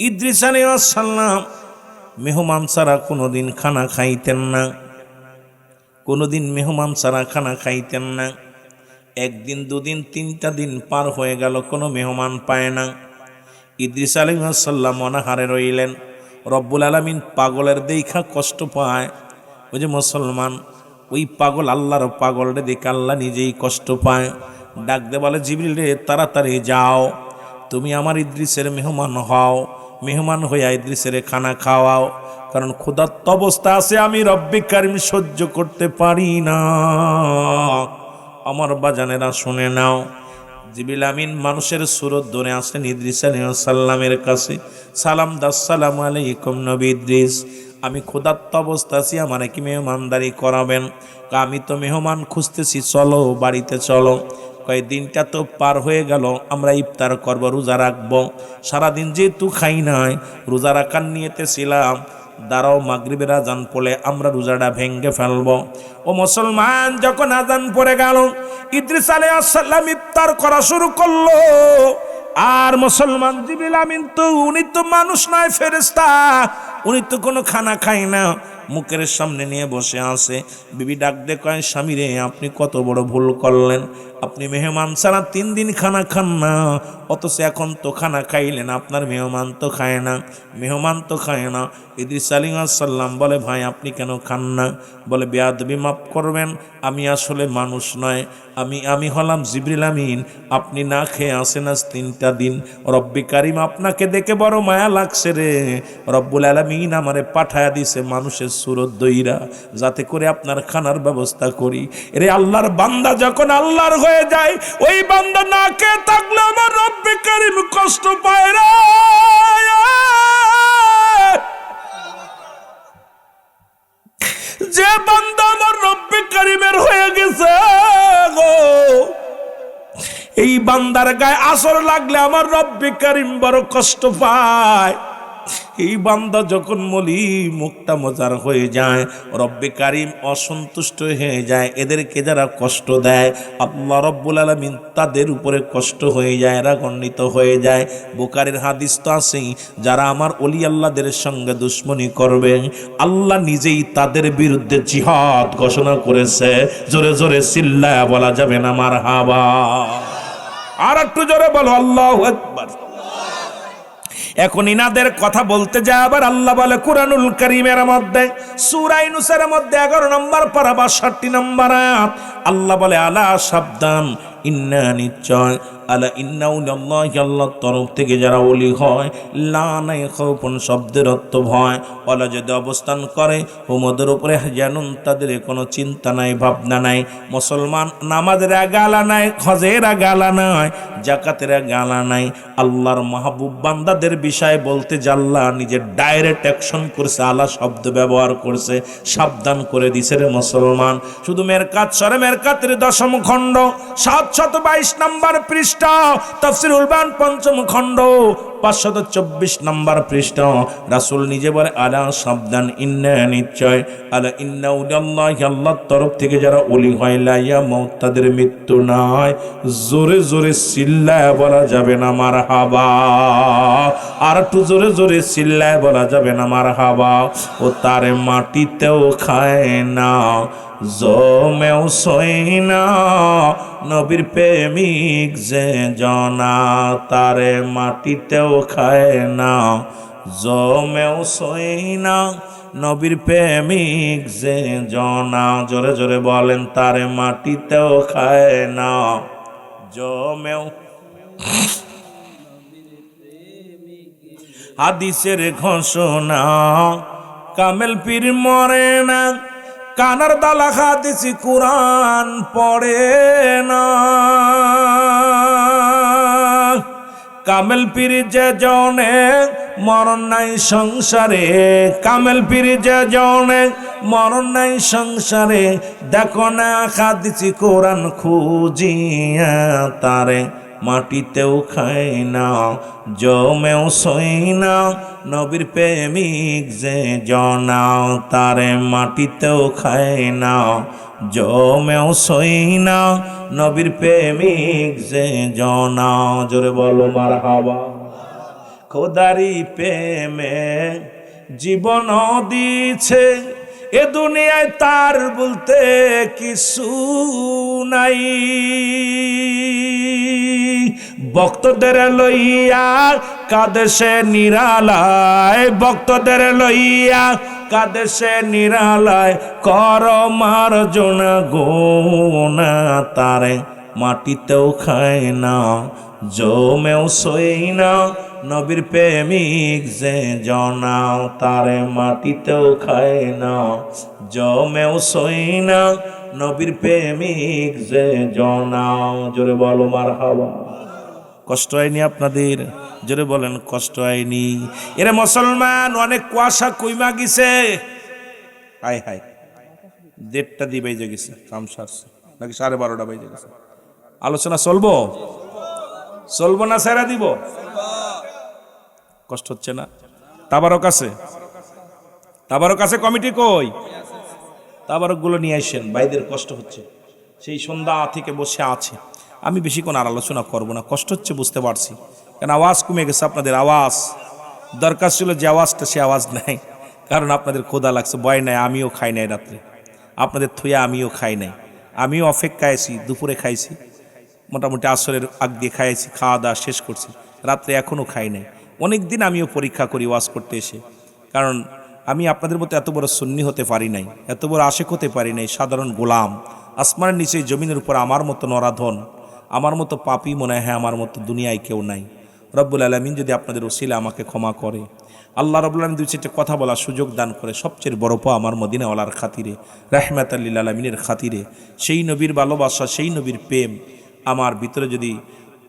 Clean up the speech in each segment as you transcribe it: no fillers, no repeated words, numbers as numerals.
ইদ্রিস আলাইহিস সালাম মেহমান ছাড়া কোনোদিন খানা খাইতেন না, কোনোদিন মেহমান ছাড়া খানা খাইতেন না। একদিন দুদিন তিনটা দিন পার হয়ে গেল, কোনো মেহমান পায় না। ইদ্রিস আলাইহিস সালাম অনাহারে রইলেন। রব্বুল আলামিন পাগলের দেখা কষ্ট পায়। ওই যে মুসলমান, ওই পাগল আল্লাহর পাগলরে দেখে আল্লাহ নিজেই কষ্ট পায়। ডাক দে বলে, জিবরিল রে, তাড়াতাড়ি যাও, তুমি আমার ইদ্রিসের মেহমান হও, মেহমান হইয়া ইদ্রিসের খানা খাওয়াও, কারণ ক্ষুধার্ত অবস্থা আছে, আমি রব্বে কারিম সহ্য করতে পারি না। আমার বাজানেরা শুনে নাও, জিবরিল আমিন মানুষের সুরত ধরে আসলেন ইদ্রিস আলাইহিস সালামের কাছে। সালাম দাস, আসসালামু আলাইকুম নবী ইদ্রিস, আমি ক্ষুধার্ত অবস্থা আছি, আমার কি মেহমানদারি করাবেন? আমি তো মেহমান খুঁজতেছি, চলো বাড়িতে চলো। কয় দিনটা তো পার হয়ে গেল, আমরা ইফতার করব, রোজা রাখবো। সারাদিন যেহেতু খাই নাই, রোজা রাখার নিয়েতে ছিলাম, দাঁড়াও মাগরিবের আজান পড়লে আমরা রোজাটা ভেঙ্গে ফেলবো। ও মুসলমান, যখন আজান পড়ে গেল, ইদ্রিস আলাইহিস সালাম ইফতার করা শুরু করলো। আর মুসলমান, জিবরিল আমিন তো উনি তো মানুষ নয়, ফেরেশতা, উনি তো কোনো খানা খায় না, মুখের সামনে নিয়ে বসে আছে। বিবি ডাক দে কয়, স্বামী রে, আপনি কত বড় ভুল করলেন, আপনি মেহমান ছাড়া 3 দিন খানা খান না, অথচ এখন তো খানা খাইলেন, আপনার মেহমান তো খায় না, মেহমান তো খায় না। ইদ্রিস আলাইহিস সালাম বলে, ভাই আপনি কেন খান না? বলে, বেয়াদবি মাফ করবেন, আমি আসলে মানুষ নয়, আমি হলাম জিবরিল আমিন, আপনি না খেয়ে আসেন আজ 3টা দিন, রব্বি কারিম আপনাকে দেখে বড় মায়া লাগছে রে, রব্বুল আলামিন আমারে পাঠায়া দিছে মানুষের সুরত দইরা, যাতে করে আপনার খানার ব্যবস্থা করি। রে আল্লাহর বান্দা যখন আল্লাহর হয়ে যায়, ওই বান্দা না খেয়ে থাকলে আমার রব্বি কারিম কষ্ট পায় রে। যে বান্দা আমার রব্বে কারিমের হয়ে গেছে গো, এই বান্দার গায়ে আসর লাগলে আমার রব্বে কারিম বড় কষ্ট পায়। এই বান্দা যখন মলি মুখটা মজার হয়ে যায়, রব্বে কারিম অসন্তুষ্ট হয়ে যায়। এদেরকে যারা কষ্ট দেয়, আল্লাহ রব্বুল আলামিন তাদের উপরে কষ্ট হয়ে যায়, রাগান্বিত হয়ে যায়। বুখারীর হাদিস তো আছেই, যারা আমার ওলি আল্লাহদের সঙ্গে দুশ্মনী করবে, আল্লাহ নিজেই তাদের বিরুদ্ধে জিহাদ ঘোষণা করেছে। জোরে জোরে চিল্লায়া বলা যাবে না মারহাবা? আর একটু জোরে বলো আল্লাহু আকবার। এখন ইনাদের কথা বলতে যায়, আবার আল্লাহ বলে কুরআনুল কারীমের মধ্যে সূরা ইউনূসের মধ্যে 11 নম্বর পারা 62 নম্বর আয়াত, আল্লাহ বলে, আলা সাবধান, ইন্না নিশ্চয়, আলা ইন্নাউল্লাহি, আল্লাহর তরফ থেকে যারা ওলি হয়, লা নাই খাউফুন শব্দের অর্থ ভয়, ওয়ালা যদি অবস্থান করে হুমদের উপরে জানুন, তাদের কোনো চিন্তা নাই, ভাবনা নাই। মুসলমান, নামাজের গালা নাই, হজের গালা নাই, যাকাতের গালা নাই। আল্লাহর মাহবুব বান্দাদের বিষয়ে বলতে জাল্লা নিজের ডাইরেক্ট অ্যাকশন করছে, আলা শব্দ ব্যবহার করছে, সাবধান করে দিছে রে মুসলমান। শুধু মেরকাত সরে মেরকাতের 10ম খণ্ড 722 নম্বর পৃষ্ঠা, তাফসীরুল বায়ান 5ম খণ্ড 524 নম্বর পৃষ্ঠা, রাসূল নিজে বলে, আলা সাবধান, ইন্না নিশ্চয়, আলা ইন্না উলিয়াল্লাহি, আল্লাহর তরফ থেকে যারা ওলি হয়, লা ইয়ামুত, তাদের মৃত্যু নাই। জোরে জোরে চিল্লায় বলা যাবে না মারহাবা? আর একটু জোরে জোরে চিল্লায় বলা যাবে না মারহাবা? ও তারে মাটিতেও খায় না, জমেও সই না, নবীর প্রেমিক যে জনা, তারে মাটিতেও খায় না, জমেও সই না, নবীর প্রেমিক যে জনা। জোরে জোরে বলেন, তারে মাটিতেও খায় না, জমেও। হাদিসের ঘোষণা, কামেল পীর মরে না, কানার দালা হাদিসি কুরআন পড়ে না। কামেল পীর যে জনে মরণ নাই সংসারে, কামেল পীর যে জনে মরণ নাই সংসারে, দেখো না হাদিসি কুরআন খুঁজিয়া, তারে মাটিতেও খায় না, জমেও সই না, নবীর প্রেমিক যে জনা, তারে মাটিতেও খায় না, জমেও সই না, নবীর প্রেমিক যে জনা। জোরে বলো মারহাবা। খোদারি প্রেমে জীবন দিছে, এ দুনিয়ায় তার বলতে কিছু নাই। ভক্তদের লইয়া কাদেশে নিরালায়, ভক্তদের লইয়া কাদেশে নিরালায়, কর মার্জনা গোনা তারে মাটিতেও খায় না, জমেও সই না, নবীর প্রেমিক যে জনাও তারে মাটিতেও খায় না, জমেও সই না, নবীর প্রেমিক যে জনাও। জোরে বলো মারহাবা। কষ্ট হয়নি আপনাদের? জোরে বলেন কষ্ট হয়নি? এরে মুসলমান, অনেক কুয়াশা কইমা গেছে। হায় হায়, 1:30 দিয়ে বেজে গেছে, কাম সারছে নাকি 12:30 বেজে গেছে। আলোচনা চলবো? চলবো না ছেড়ে দিব? কষ্ট হচ্ছে না? তাবারক আছে? তাবারক আছে? কমিটি কই? তাবারক গুলো নিয়ে আসেন, ভাইদের কষ্ট হচ্ছে, সেই সন্ধ্যা থেকে বসে আছে। আমি বেশিক্ষণ আর আলোচনা করবো না, কষ্ট হচ্ছে বুঝতে পারছি, কারণ আওয়াজ কমে গেছে। আপনাদের আওয়াজ দরকার ছিল, যে আওয়াজটা সে আওয়াজ নাই, কারণ আপনাদের ক্ষুধা লাগছে। ভয় নাই, আমিও খাই নাই রাত্রে, আপনাদের থুয়া আমিও খাই নাই। আমিও অপেক্ষায় আছি, দুপুরে খাইছি, মোটামুটি আসরের আগ দিয়ে খাইছি, খাওয়া দাওয়া শেষ করছি, রাত্রে এখনও খাই নাই। অনেক দিন আমিও পরীক্ষা করি ওয়াজ করতে এসে, কারণ আমি আপনাদের মতো এত বড় সুন্নি হতে পারি নাই, এত বড় আশেক হতে পারি নাই, সাধারণ গোলাম। আসমানের নিচে জমিনের উপর আমার মতো নরাধন, আমার মতো পাপী মনে হয় আমার মতো দুনিয়ায় কেউ নাই। রব্বুল আলামিন যদি আপনাদের ওসিলা আমাকে ক্ষমা করে, আল্লাহ রব্বুল আলামিন 2-4টা কথা বলার সুযোগ দান করে, সবচেয়ে বড় পাওয়া আমার মদিনাওয়ালার খাতিরে, রাহমাতাল লিল আলামিনের খাতিরে, সেই নবীর ভালোবাসা, সেই নবীর প্রেম আমার ভিতরে যদি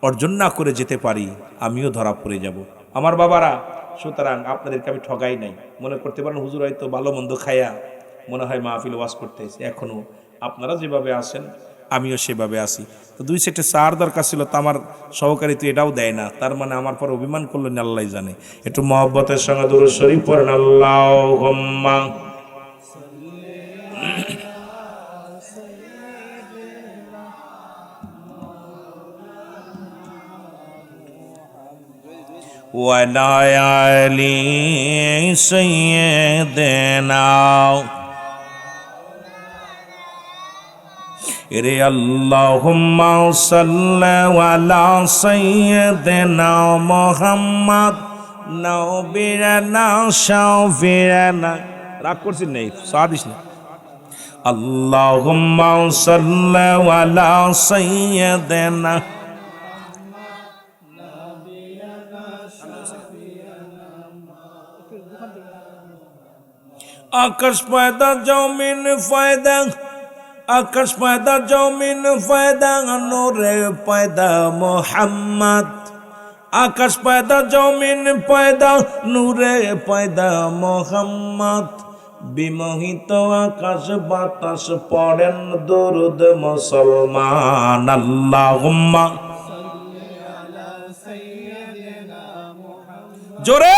অর্জন না করে যেতে পারি, আমিও ধরা পড়ে যাব। আমার বাবারা, সুতরাং আপনাদেরকে আমি ঠগাই নাই। মনে করতে পারেন হুজুর হয়তো ভালো মন্দ খায়া মনে হয় মাহফিল ওয়াজ করতে এসে। এখনও আপনারা যেভাবে আসেন আমিও সেভাবে আসি। তো 2 সেটে চার দরকার ছিল, তো আমার সহকারী তো এটাও দেয় না, তার মানে আমার পর অভিমান করলেন আল্লাহ জানে। একটু মহব্বতের সঙ্গে দুরূদ শরীফ পড়েন, আল্লাহুম্মা ওয়ালা আলি সাইয়্যিদিনা। রে আল্লাহুম্মা সাল্লি আলা সাইয়্যিদিনা মুহাম্মদ নবিয়ানা শাফিয়ানা। রাগ করছেন নাই? সাদিস না। আল্লাহুম্মা সাল্লি আলা সাইয়্যিদিনা আকাশ পয়দা জমিন ফায়দা, আকাশ পয়দা জমিন ফায়দা, নূরে পয়দা মোহাম্মদ। আকাশ পয়দা জমিন পয়দা, নূরে পয়দা মোহাম্মদ। বিমোহিত আকাশ বাতাস পড়েন দরুদ মুসলমান। আল্লাহুম্মা জোরে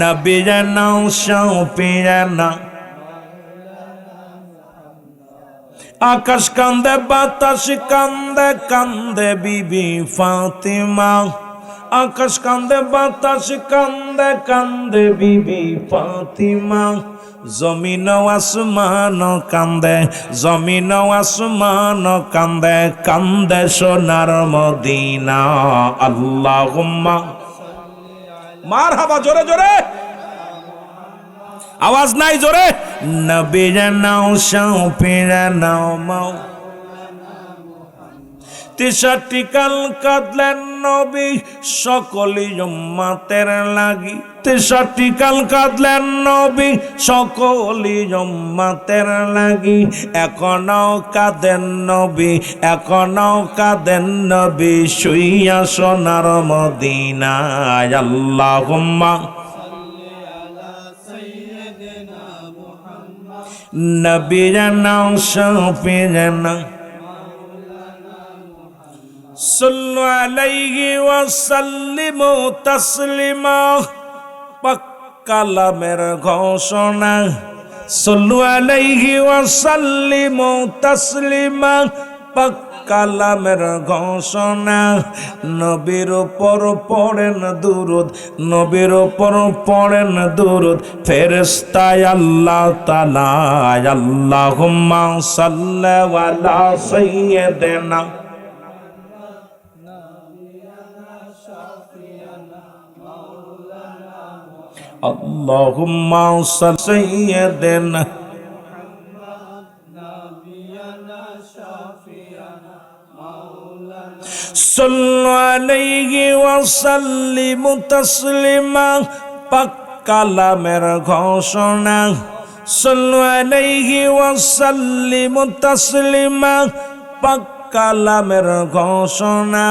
নবিয়ানা শাফিয়ানা। আকাশ কান্দে বাতাস কান্দে, কান্দে বিবি ফাতিমা। আকাশ কান্দে বাতাস কান্দে, কান্দে বিবি ফাতিমা। জমিন আসমান কান্দে, জমিন আসমান কান্দে, কান্দে সোনার মদিনা। আল্লাহুম্মা মারহাবা, জোরে জোরে আওয়াজ নাই, জোরে। নবিয়ানা শাফিয়ানা মাওলানা। 63 কাল কাঁদলেন নবী সকলি উম্মতের লাগি। 63 কাল কাঁদলেন নবী সকলি উম্মতের লাগি। এখনো কাঁদেন নবী, এখনো কাঁদেন নবী, শুইয়া সোনার মদিনায়। আল্লাহুম্মা নবিয়ানা শাফিয়ানা সাল্লু আলাইহি ওয়া সাল্লিমু তাসলিমা। পাক কালামের ঘোষণা, সাল্লু আলাইহি ওয়া সাল্লিমু তাসলিমা। পাক কালামের ঘোষণা, নবীর উপর পড়েন দুরুদ, নবীর উপর পড়েন দুরুদ ফেরেশতায় আল্লাহ তাআলা। আল্লাহুম্মা সাল্লি আলা সাইয়্যিদিনা আল্লাহুম্মা সাল্লি সাইয়্যিদিনা সাল্লু আলাইহি ওয়া সাল্লিমু তাসলিমা। পাক কালামের ঘোষণা, সাল্লু আলাইহি ওয়া সাল্লিমু তাসলিমা। পাক কালামের ঘোষণা,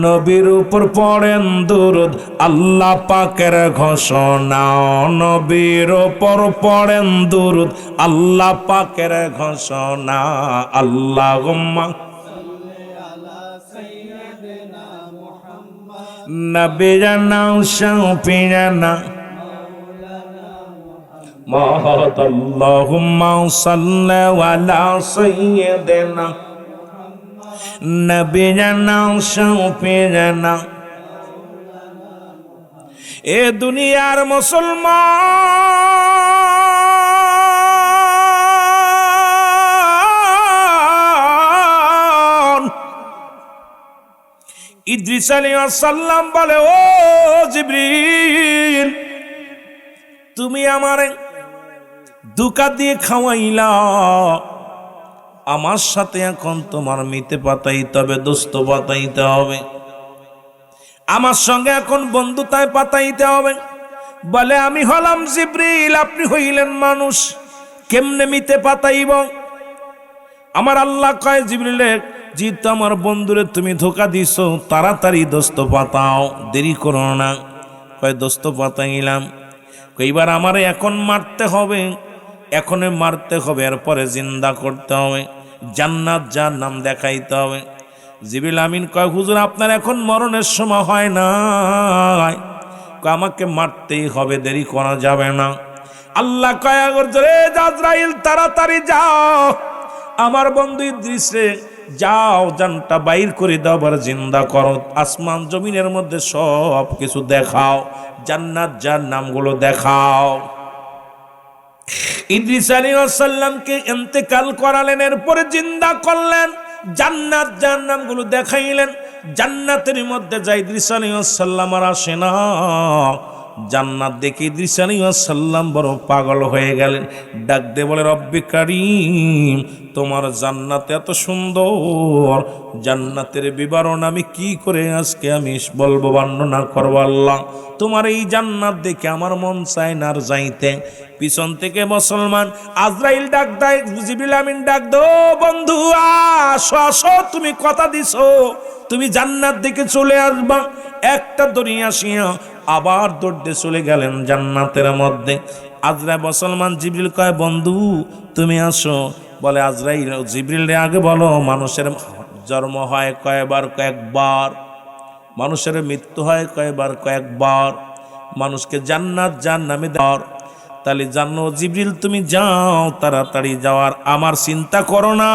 নবীর উপর পড়েন দুরুদ আল্লাহ পাকের ঘোষণা, নবীর উপর পড়েন দুরুদ আল্লাহ পাকের ঘোষণা। আল্লাহুম্মা নবিয়ানা শাফিয়ানা মাওলানা, আল্লাহুম্মা সাল্লি আলা সাইয়্যিদিনা নবিয়ানা শাফিয়ানা। এ দুনিয়ার মুসলমান, ইদ্রিস আলাইহিস সালাম বলে, ও জিবরিল, তুমি আমারে দুকা দিয়ে খাওয়াইলা, আমার সাথে এখন তোমার মিতে পাতাইতে হবে, দোস্ত পাতাইতে হবে, আমার সঙ্গে এখন বন্ধুতায় পাতাইতে হবে। বলে, আমি হলাম জিবরিল, আপনি হইলেন মানুষ, কেমনে মিতে পাতাইব? আমার আল্লাহ কয় জিবরিলে, যেহেতু আমার বন্ধুরে তুমি ধোকা দিছো, তাড়াতাড়ি দোস্ত পাতাও, দেরি করো না। কয় দোস্ত পাতাইলাম। কইবার আমারে এখন মারতে হবে, এখনে মারতে হবে, এরপরে জিন্দা করতে হবে, জান্নাত জাহান্নাম দেখাইতে হবে। জিবরিল আমিন কয়, হুজুর আপনার এখন মরণের সময় হয় না, আমাকে মারতেই হবে, দেরি করা যাবে না। আল্লাহ কয়, রে আজরাইল, তাড়াতাড়ি যাও, আমার বন্ধু ইদ্রিস রে যাও, জানটা বাইর করে দাও, আবার জিন্দা করো, আসমান জমিনের মধ্যে সব কিছু দেখাও, জান্নাত জাহান্নামগুলো দেখাও। ইদ্রিস আলাইহিস সালামকে ইন্তেকাল করালেন, এরপরে জিন্দা করলেন, জান্নাত জাহান্নামগুলো দেখাইলেন। জান্নাতের মধ্যে যাই ইদ্রিস আলাইহিস সালাম আর আসে না, জান্নাত দেখে ইদ্রিস আলাইহিস সালাম বড় পাগল হয়ে গেলেন। ডাক দিয়ে বলে, রব্বি কারীম, তোমার জান্নাত এত সুন্দর, জান্নাতের বিবরণ আমি কি করে আজকে আমি বলবো, বর্ণনা করবো। আল্লাহ, তোমার এই জান্নাত দেখে আমার মন চায় না আর যাইতে। পিছন থেকে মুসলমান আজরাইল ডাক দেয়, জিবরিল আমিন ডাক দো, বন্ধু আসো আসো, তুমি কথা দিছো তুমি জান্নাত দেখে চলে আসবা। একটা দড়ি আসিয়া আবার দৌড়ে চলে গেলেন জান্নাতের মধ্যে। আজরাইল মুসলমান জিবরিল কয়, বন্ধু তুমি আসো। বলে, আজরাইল জিবরিল রে আগে বলো, মানুষের জন্ম হয় কয়বার? কয়েকবার। মানুষের মৃত্যু হয় কয়বার? কয়েকবার। মানুষকে জান্নাত জাহান্নামে দেওয়ার, তাহলে জানো জিবরিল তুমি যাও, তাড়াতাড়ি যাওয়ার, আমার চিন্তা করো না,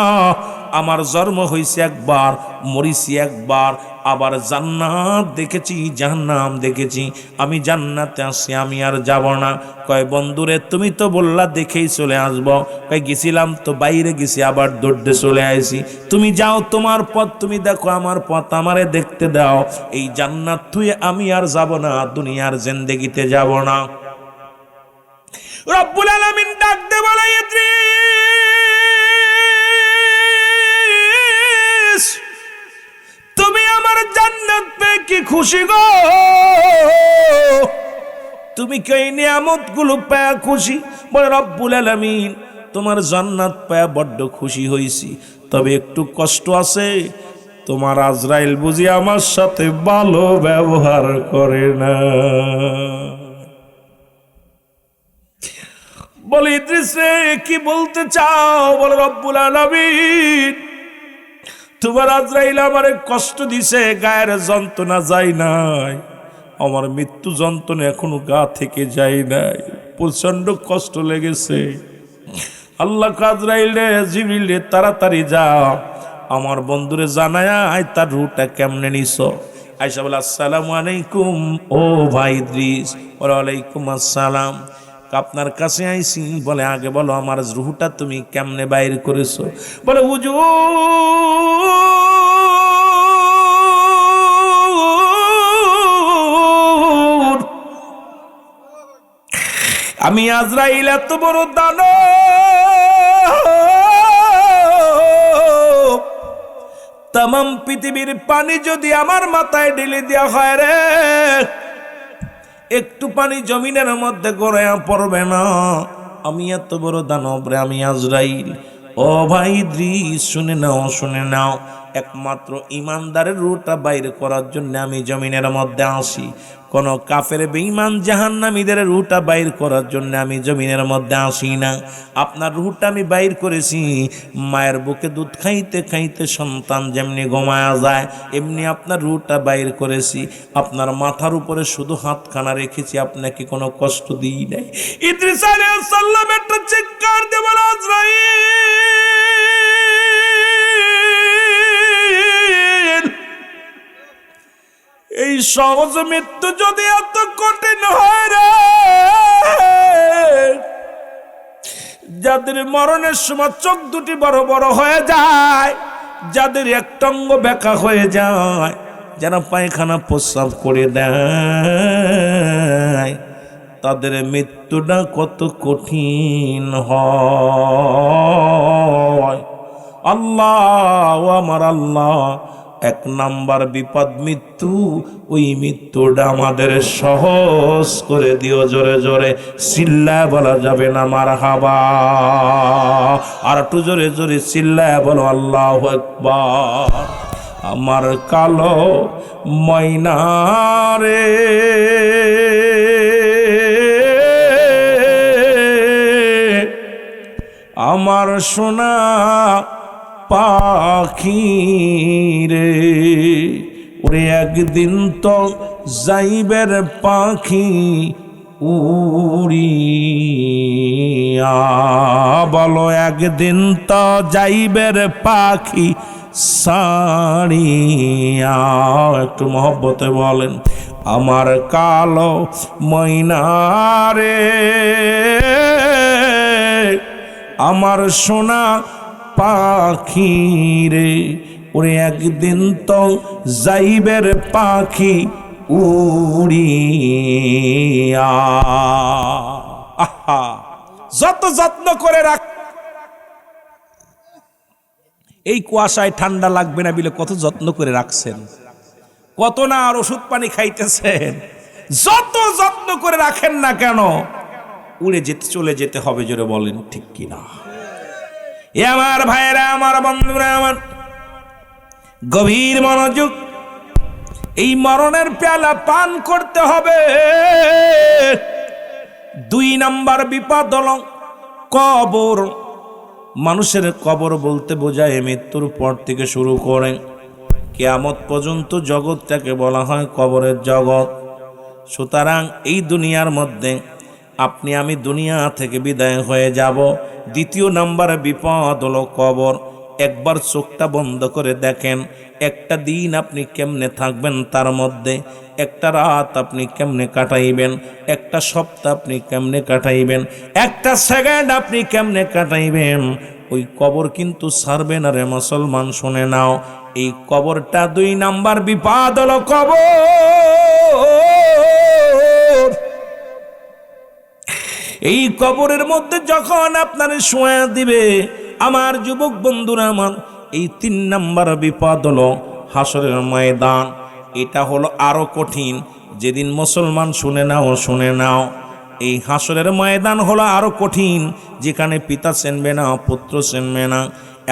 আমার জন্ম হয়েছে একবার, মরিছি একবার, আবার জান্নাত দেখেছি জাহান্নাম দেখেছি, আমি জান্নাতে আসছি, আমি আর যাব না। কয়, বন্ধুরে তুমি তো বললা দেখেই চলে আসবো। কয়, গেছিলাম তো বাইরে গেছি, আবার দৌড়ে চলে আইছি, তুমি যাও তোমার পথ, তুমি দেখো আমার পথ, আমারে দেখতে দাও, এই জান্নাত তুই আমি আর যাব না, দুনিয়ার জিন্দেগিতে যাব না। রব্বুল আলামিন ডাক দে বলে, ইদ্রিস তুমি আমার জান্নাত পেয়ে কি খুশি গো? তুমি কি এই নিয়ামত গুলো পেয়ে খুশি? বলে, রব্বুল আলামিন তোমার জান্নাত পেয়ে বড্ড খুশি হইছি, তবে একটু কষ্ট আছে, তোমার আজরাইল বুঝি আমার সাথে ভালো ব্যবহার করে না। বলে, ইদ্রিস রে কি বলতে চাও? বলে, রব্বুল আলামিন তোমার আজরাইল আমারে কষ্ট দিছে, গায়ের যন্ত্রণা যায় নাই, আমার মৃত্যু যন্ত্রণা এখনো গা থেকে যায় নাই, প্রচন্ড কষ্ট লেগেছে। আল্লাহ আজরাইল রে, জিবরিল রে তাড়াতাড়ি যাও, আমার বন্ধুরে জানায় তার রুহটা কেমনে নিছো। আয়েশা বলে আসসালামু আলাইকুম ও ভাই ইদ্রিস। ওয়ালাইকুম আসসালাম। আপনার কাছে আইছি, বলে আগে বলো আমার রুহটা তুমি কেমনে বাইর করেছো। বলে হুজুর আমি আজরাইল এত বড় দানব, তামাম পৃথিবীর পানি যদি আমার মাথায় ঢেলে দেওয়া হয় রে, একটু পানি জমিনের মধ্যে গড়াইয়া পড়বে না। আমি এত বড় দানব রে, আমি আজরাইল। ও ভাই ইদ্রিস শুনে নাও, শুনে নাও, একমাত্র ইমানদারের রুহটা বাইর করার জন্য আমি জমিনের মধ্যে আসি। কোন কাফের বেঈমান জাহান্নামীদের রুহটা বাইর করার জন্য আমি জমিনের মধ্যে আসি না। আপনার রুহটা আমি বাইর করেছি, মায়ের বুকে দুধ খাইতে খাইতে সন্তান যেমনি ঘুমায়া যায় এমনি আপনার রুহটা বাইর করেছি। আপনার মাথার উপরে শুধু হাতখানা রেখেছি, আপনাকে কোনো কষ্ট দিই নাই। ইদ্রিস আলাইহিস সালাম একটা চিৎকার দিয়ে বলে আজরাইল, এই সহজ মৃত্যু যদি এত কঠিন হয় রে, যাদের মরণের সময় চোখ দুটি বড় বড় হয়ে যায়, যাদের একটা অঙ্গ বেঁকা হয়ে যায়, যারা পায়খানা প্রস্রাব করে দেয়, তাদের মৃত্যুটা কত কঠিন হয়। আল্লাহ আমার আল্লাহ, এক নাম্বার বিপদ মৃত্যু, ওই মৃত্যুটা আমাদের সহজ করে দিও। জোরে জোরে চিল্লায় বলা যাবে না মারহাবা, আর একটু জোরে জোরে চিল্লায় বলো আল্লাহু আকবার। আমার কালো ময়না রে, আমার সোনা পাখি রে, ওরে একদিন তো যাইবের পাখি উড়িয়া, বলো একদিন তো যাইবের পাখি সাড়িয়া। একটু মহব্বতে বলেন আমার কালো ময়না রে, আমার সোনা পাখি রে, ওরে একদিন তো যাইবের পাখি উড়িয়া। আহা, যত যত্ন করে রাখ, এই কুয়াশায় ঠান্ডা লাগবে না বলে কত যত্ন করে রাখছেন, কত না আর ওষুধ পানি খাইতেছেন। যত যত্ন করে রাখেন না কেন, উড়ে যেতে চলে যেতে হবে। জোরে বলেন ঠিক কিনা? এ আমার ভাইয়েরা, আমার বন্ধুরা, আমার গভীর মনোযোগ, এই মরণের পেয়ালা পান করতে হবে। 2 নাম্বার বিপদ হল কবর। মানুষের কবর বলতে বোঝায় মৃত্যুর পর থেকে শুরু করে কিয়ামত পর্যন্ত জগৎটাকে বলা হয় কবরের জগৎ। সুতরাং এই দুনিয়ার মধ্যে আপনি আমি দুনিয়া থেকে বিদায় হয়ে যাব। 2 নাম্বার বিপদ হলো কবর। একবার চোখটা বন্ধ করে দেখেন, একটা দিন আপনি কেমনে থাকবেন তার মধ্যে, একটা রাত আপনি কেমনে কাটাইবেন, একটা সপ্তাহ আপনি কেমনে কাটাইবেন, একটা সেকেন্ড আপনি কেমনে কাটাইবেন। ওই কবর কিন্তু ছাড়বে না রে মুসলমান, শুনে নাও। এই কবরটা 2 নাম্বার বিপদ হলো কবর। এই কবরের মধ্যে যখন আপনার শোয়া দিবে, আমার যুবক বন্ধুরা আমার, এই 3 নাম্বার বিপদ হলো হাসরের ময়দান। এটা হলো আরো কঠিন। যেদিন মুসলমান শুনে নাও, শুনে নাও, এই হাসরের ময়দান হলো আরো কঠিন, যেখানে পিতা চেনবে না, পুত্র চেনবে না,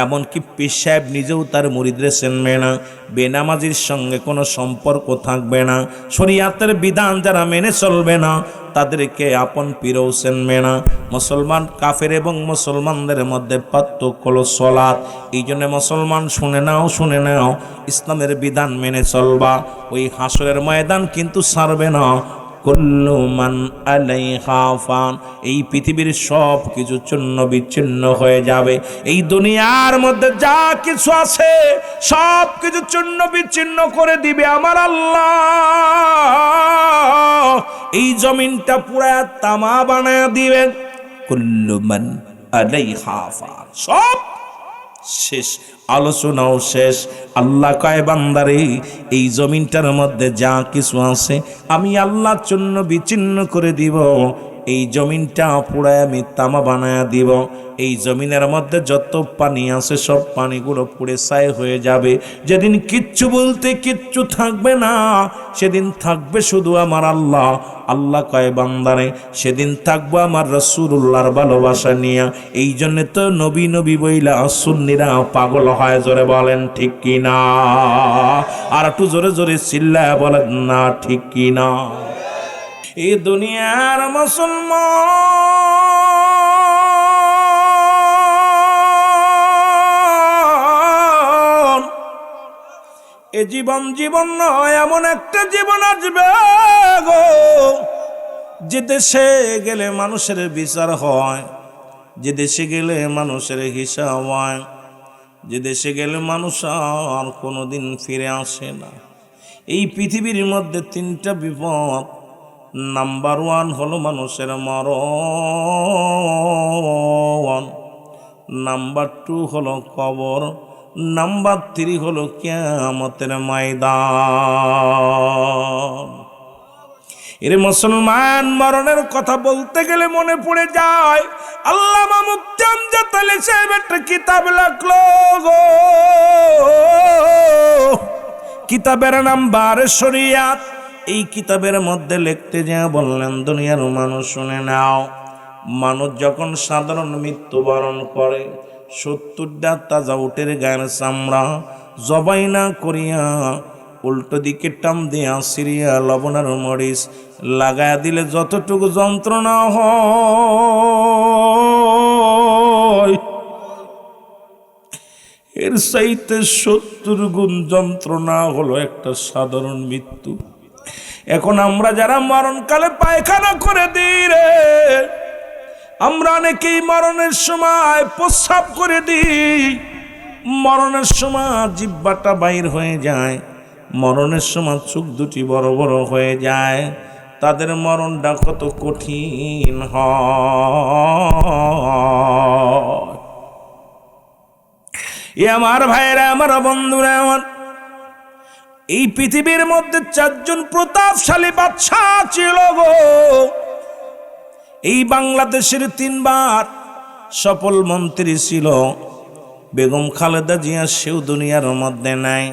এমনকি পীর সাহেব নিজেও তার মুরিদরে চেনবে না, বেনামাজির সঙ্গে কোনো সম্পর্ক থাকবে না, শরীয়তের বিধান যারা মেনে চলবে না তাদেরকে আপন পীরও চেনবে না। মুসলমান কাফের এবং মুসলমানদের মধ্যে পার্থক্য হলো সালাত। এই জন্য মুসলমান শুনে নাও, শুনে নাও, ইসলামের বিধান মেনে চলবা। ওই হাসরের ময়দান কিন্তু ছাড়বে না, কুল্লু মান আলাইহা ফান, এই পৃথিবীর সব কিছু চূর্ণ বিচ্ছিন্ন হয়ে যাবে। এই দুনিয়ার মধ্যে যা কিছু আছে সব কিছু চূর্ণ বিচ্ছিন্ন করে দিবে আমার আল্লাহ। এই জমিনটা পুরা তামা বানায় দিবেন। কুল্লু মান আলাইহা ফান, সব শেষ, আলোচনাও শেষ। আল্লাহ কয় বান্দারে, এই জমিনটার মধ্যে যা কিছু আছে আমি আল্লাহ চূর্ণ বিচ্ছিন্ন করে দিব। এই জমিনটা পুরায় আমি তামা বানায়া দিব। এই জমিনের মধ্যে যত পানি আছে সব পানিগুলো পুড়ে ছাই হয়ে যাবে। যেদিন কিচ্ছু বলতে কিচ্ছু থাকবে না, সেদিন থাকবে শুধু আমার আল্লাহ। আল্লাহ কয় বান্দারে, সেদিন থাকবো আমার রাসূলুল্লাহর ভালোবাসা নিয়া। এই জন্য তো নবী নবী বইলা সুন্নিরা পাগল হয়। জোরে বলেন ঠিক কি না? আর একটু জোরে জোরে চিল্লায় বলেন না ঠিক কি না? এই দুনিয়ার মুসলমান, এ জীবন জীবন নয়, এমন একটা জীবন আসবে গো, যে দেশে গেলে মানুষের বিচার হয়, যে দেশে গেলে মানুষের হিসাব হয়, যে দেশে গেলে মানুষ আর কোনোদিন ফিরে আসে না। এই পৃথিবীর মধ্যে তিনটা বিপদ। নাম্বার 1 হলো মানুষের মরণ, নাম্বার 2 হলো কবর, নাম্বার 3 হলো কিয়ামতের ময়দান। এর মুসলমান, মরণের কথা বলতে গেলে মনে পড়ে যায় আল্লামা মুফতি আমজাদ আলী সাহেব একটা কিতাব লিখলো গো। কিতাবের নাম বারে শরিয়াত। এই কিতাবের মধ্যে লিখতে যা বললেন, দুনিয়ার মানুষ শুনে নাও, মানুষ যখন সাধারণ মৃত্যুবরণ করে 70টা তাজা উটের গায়ের চামড়া জবাই না করিয়া উল্টো দিকে টান দিয়া সিরিয়া লবণের মরিচ লাগায়া দিলে যতটুকু যন্ত্রণা হয়, এর চাইতে 70 গুণ যন্ত্রণা হলো একটা সাধারণ মৃত্যু। এখন আমরা যারা মরণকালে পায়খানা করে দিই রে, আমরা অনেকেই মরণের সময় প্রস্রাব করে দিই, মরণের সময় জিহ্বাটা বাইর হয়ে যায়, মরণের সময় চোখ দুটি বড় বড় হয়ে যায়। তাদের মরণটা কত কঠিন হয়। আমার ভাইয়েরা, আমার বন্ধুরা, আমার এই পৃথিবীর মধ্যে 4 জন প্রতাপশালী বাদশাহ ছিল গো। এই বাংলাদেশের 3 বার সফল মন্ত্রী ছিল। বেগম খালেদা জিয়া সেও দুনিয়ার মধ্যে নাই।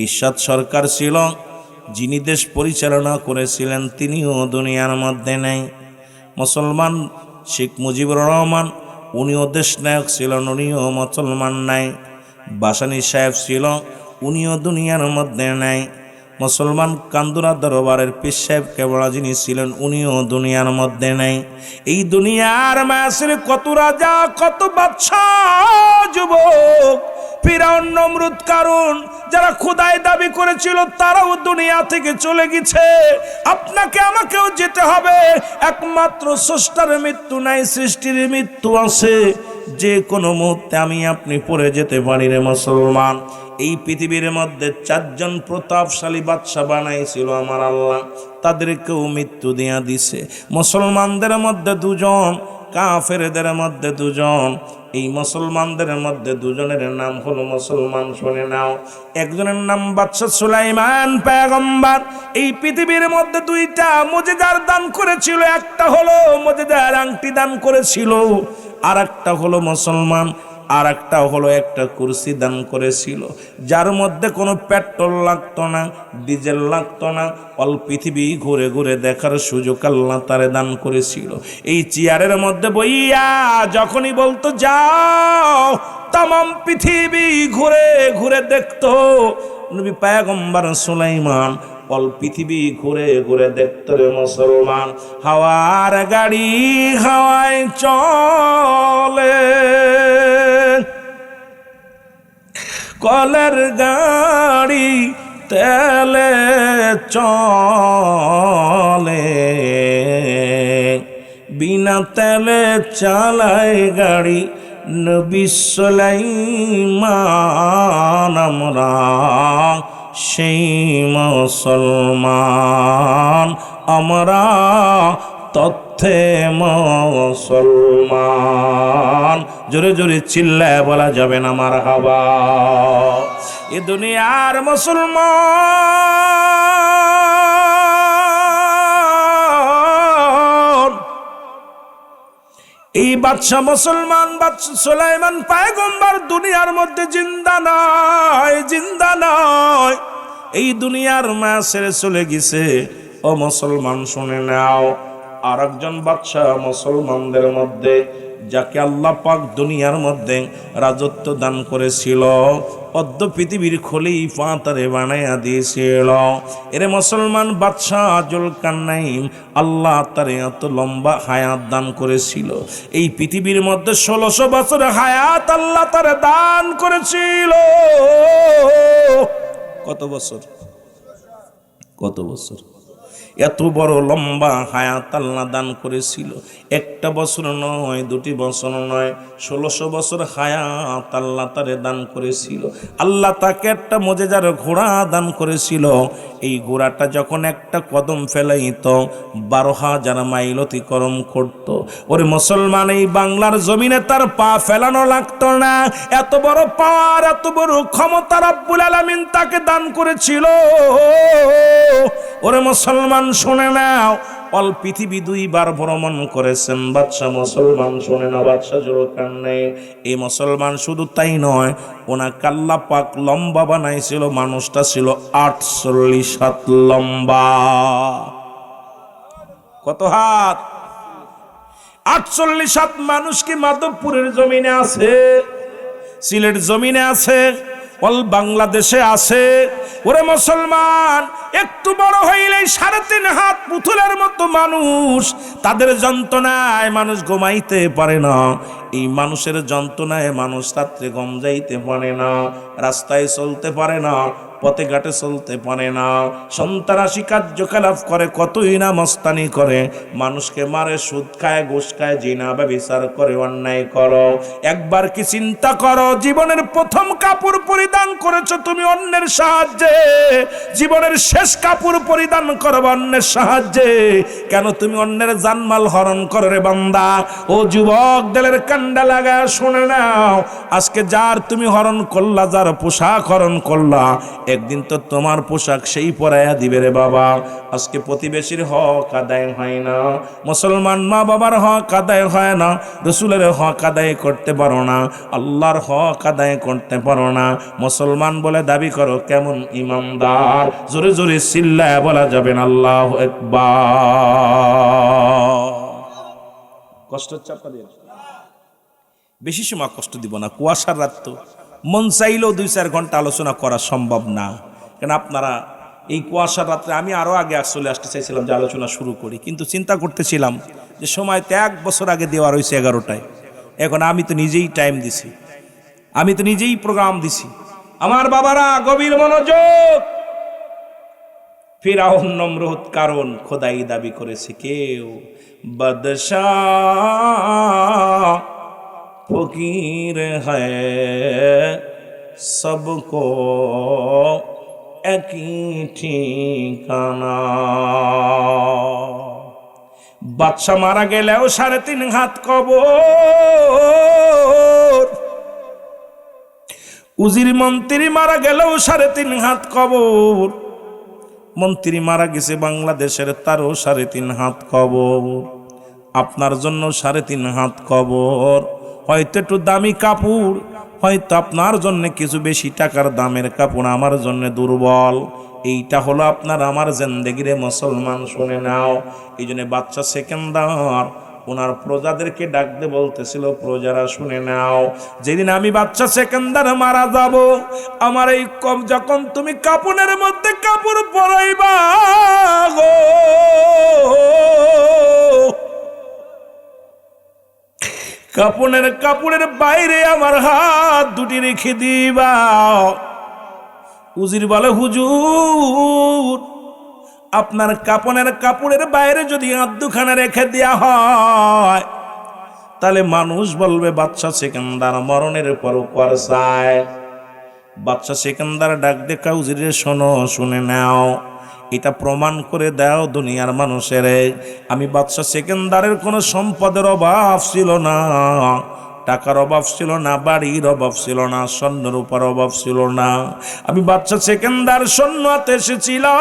ইরশাদ সরকার ছিল, যিনি দেশ পরিচালনা করেছিলেন, তিনিও দুনিয়ার মধ্যে নেই। মুসলমান শেখ মুজিবুর রহমান, উনিও দেশ নায়ক ছিলেন, উনিও মুসলমান নাই। বাসানী সাহেব ছিল, উনিও দুনিয়ার মধ্যে নাই। মুসলমান কান্দুরা দরবারের পীর সাহেব কেবলা যিনি ছিলেন, উনিও দুনিয়ার মধ্যে নাই। এই দুনিয়ার মায়াসির কত রাজা, কত বাদশাহ, যুবক, ফিরাউন, নমরুদ, কারুন, যারা খোদাই দাবি করেছিল তারাও দুনিয়া থেকে চলে গেছে। আপনাকে আমাকেও যেতে হবে। একমাত্র স্রষ্টার মৃত্যু নাই, সৃষ্টির মৃত্যু আছে। যে কোনো মুহূর্তে আমি আপনি পড়ে যেতে পারি রে মুসলমান। এই পৃথিবীর মধ্যে 4 জন প্রতাপশালী বাদশা বানাইছিল আমার আল্লাহ, তাদেরকেও মৃত্যু দিয়া দিছে। মুসলমানদের মধ্যে 2 জন, কাফেরদের মধ্যে 2 জন। এই মুসলমানদের মধ্যে 2 জনের নাম হলো, মুসলমান শুনে নাও, একজনের নাম বাদশা সুলাইমান পয়গম্বর। এই পৃথিবীর মধ্যে 2টা মুজিজার দান করেছিল। একটা হলো মুজিজার আংটি দান করেছিল, আর একটা হলো মুসলমান, আর একটা হলো একটা কুরসি দান করেছিল, যার মধ্যে কোনো পেট্রোল লাগতো না, ডিজেল লাগতো না, অল পৃথিবী ঘুরে ঘুরে দেখার সুযোগ আল্লাহ তারে দান করেছিল। এই চেয়ারের মধ্যে বইয়া যখনই বলতো যাও, তামাম পৃথিবী ঘুরে ঘুরে দেখতো। নবী পয়গম্বর সুলাইমান অল পৃথিবী ঘুরে ঘুরে দেখতো রে মুসলমান। হাওয়ার গাড়ি হাওয়ায় চলে, কলের গাড়ি তেলে চলে, বিনা তেলে চালায় গাড়ি নবী সুলাইমান। আমরা সেই মুসলমান, আমরা তথ্যে মুসলমান। জোরে জোরে চিল্লায় বলা যাবে না মারহাবা। এ দুনিয়ার মুসলমান, এই বাদশা মুসলমান বাদশা সুলাইমান পয়গম্বর দুনিয়ার মধ্যে জিন্দা নয়, জিন্দা নয়। এই দুনিয়ার মায়া ছেড়ে চলে গেছে। ও মুসলমান শুনে নাও, আর একজন বাদশা মুসলমানদের মধ্যে, যাকে আল্লাহ পাক দুনিয়ার মধ্যে রাজত্ব দান করেছিল, অদ্য পৃথিবীর খলিফা তারে বানাইয়া দিয়েছিল। এরে মুসলমান বাদশাহ জুলকারনাইন, আল্লাহ তারে এত লম্বা হায়াত দান করেছিল। এই পৃথিবীর মধ্যে 1600 বছর হায়াত আল্লাহ তারে দান করেছিল। কত বছর? কত বছর? এত বড় লম্বা হায়াত আল্লাহ দান করেছিল। একটা বছর নয়, দুটি বছর নয়, 1600 বছর হায়াত আল্লাহ তারে দান করেছিল। আল্লাহ তাকে একটা মজেদার ঘোড়া দান করেছিল। এই ঘোড়াটা যখন একটা কদম ফেলাইত 12,000 মাইল অতিক্রম করত। ওরে মুসলমান, এই বাংলার জমিনে তার পা ফেলানো লাগতো না। এত বড় পাওয়ার, এত বড় ক্ষমতা রব্বুল আলামিন তাকে দান করেছিল। ওরে মুসলমান শুনে নাও, অল পৃথিবী 2 বার ভ্রমণ করেছেন বাদশা মুসলমান। শুনে না, বাদশা জুলকারনাইন। এই মুসলমান শুধু তাই নয়, ওনাকে আল্লাহ পাক লম্বা বানাইছিল। মানুষটা ছিল 48 হাত লম্বা। কত হাত? 48 হাত। মানুষ কি মাধবপুরের জমিনে আছে? সিলেট জমিনে আছে? অল বাংলাদেশে আছে? ওরে মুসলমান, একটু বড় হইলেই 3.5 হাত পুতুলের মতো মানুষ। তাদের যন্ত্রণায় মানুষ ঘুমাইতে পারে না। এই মানুষের যন্ত্রণায় মানুষ রাত্রে ঘুম যাইতে পারে না, রাস্তায় চলতে পারে না, পথে ঘাটে চলতে পারে না, সন্ত্রাসী কার্যকলাপ করে, কতই না মস্তানি করে, মানুষকে মারে, সুদ খায়, ঘুষ খায়, জিনা ব্যভিচার করে, অন্যায় করো। একবার কি চিন্তা করো, জীবনের প্রথম কাপড় পরিধান করেছো তুমি অন্যের সাহায্যে, জীবনের শেষ কাপড় পরিধান করো অন্যের সাহায্যে। কেন তুমি অন্যের জানমাল হরণ করো রে বান্দা? ও যুবক, দিলের কান্ডা লাগা শুনে নাও, আজকে যার তুমি হরণ করলা, যার পোশাক হরণ করলা, একদিন তো তোমার পোশাক সেই পরাইয়া দিবে রে বাবা। আজকে প্রতিবেশীর হক আদায় হয় না, মুসলমান মা বাবার হক আদায় হয় না, রসুলের হক আদায় করতে পারো না, আল্লাহর হক আদায় করতে পারো না। মুসলমান বলে দাবি করো, কেমন ইমানদার? জোরে জোরে চিল্লায় বলা যাবেন আল্লাহু আকবার। কষ্ট চাপা দিয়ে, বেশি সময় কষ্ট দিব না। কুয়াশার রাত তো, মন চাইলেও 2-4 ঘন্টা আলোচনা করা সম্ভব না। কেন আপনারা এই কুয়াশার রাত্রে, আমি আরও আগে চলে আসতে চাইছিলাম যে আলোচনা শুরু করি, কিন্তু চিন্তা করতেছিলাম যে সময় তো 1 বছর আগে দেওয়া রয়েছে 11টায়। এখন আমি তো নিজেই টাইম দিছি, আমি তো নিজেই প্রোগ্রাম দিছি। আমার বাবারা গভীর মনোযোগ। ফিরাউন নমরুদ কারণ খোদাই দাবি করেছে, কেউ বাদশাহ ফকির হ্যায়, সবকো একই ঠিকানা। বাদশা মারা গেলেও 3.5 হাত কবর, উজির মন্ত্রী মারা গেলেও 3.5 হাত কবর। মন্ত্রী মারা গেছে বাংলাদেশের, তারও 3.5 হাত কবর। আপনার জন্য 3.5 হাত কবর। হয়তো একটু দামি কাপড়, হয়তো আপনার জন্য কিছু বেশি টাকার দামের কাপড়, আমার জন্য দুর্বল। এইটা হলো আপনার আমার জিন্দেগিরে মুসলমান শুনে নাও। এই জন্য বাদশা সেকেন্দার ওনার প্রজাদেরকে ডাকতে বলতেছিল, প্রজারা শুনে নাও, যেদিন আমি বাদশা সেকেন্দার মারা যাব, আমার এই কম যখন তুমি কাপড়ের মধ্যে কাপড় পরাইবা গো, কাপড়ের বাইরে আমার হাত দুটি রেখে দিবা। উজির বলে, হুজুর আপনার কাপনের কাপড়ের বাইরে যদি আধখানা রেখে দেয়া হয় তাহলে মানুষ বলবে বাদশা সেকেন্দার মরণের পর করসায়। বাদশা সেকেন্দার ডাক দেখা, উজিরে শোনো, শুনে নাও, এটা প্রমাণ করে দাও দুনিয়ার মানুষের, আমি বাদশা সেকেন্দারের কোনো সম্পদের অভাব ছিল না, টাকার অভাব ছিল না, বাড়ির অভাব ছিল না, স্বর্ণের উপর অভাব ছিল না। আমি বাদশা সেকেন্দার সৈন্য হাতে এসেছিলাম,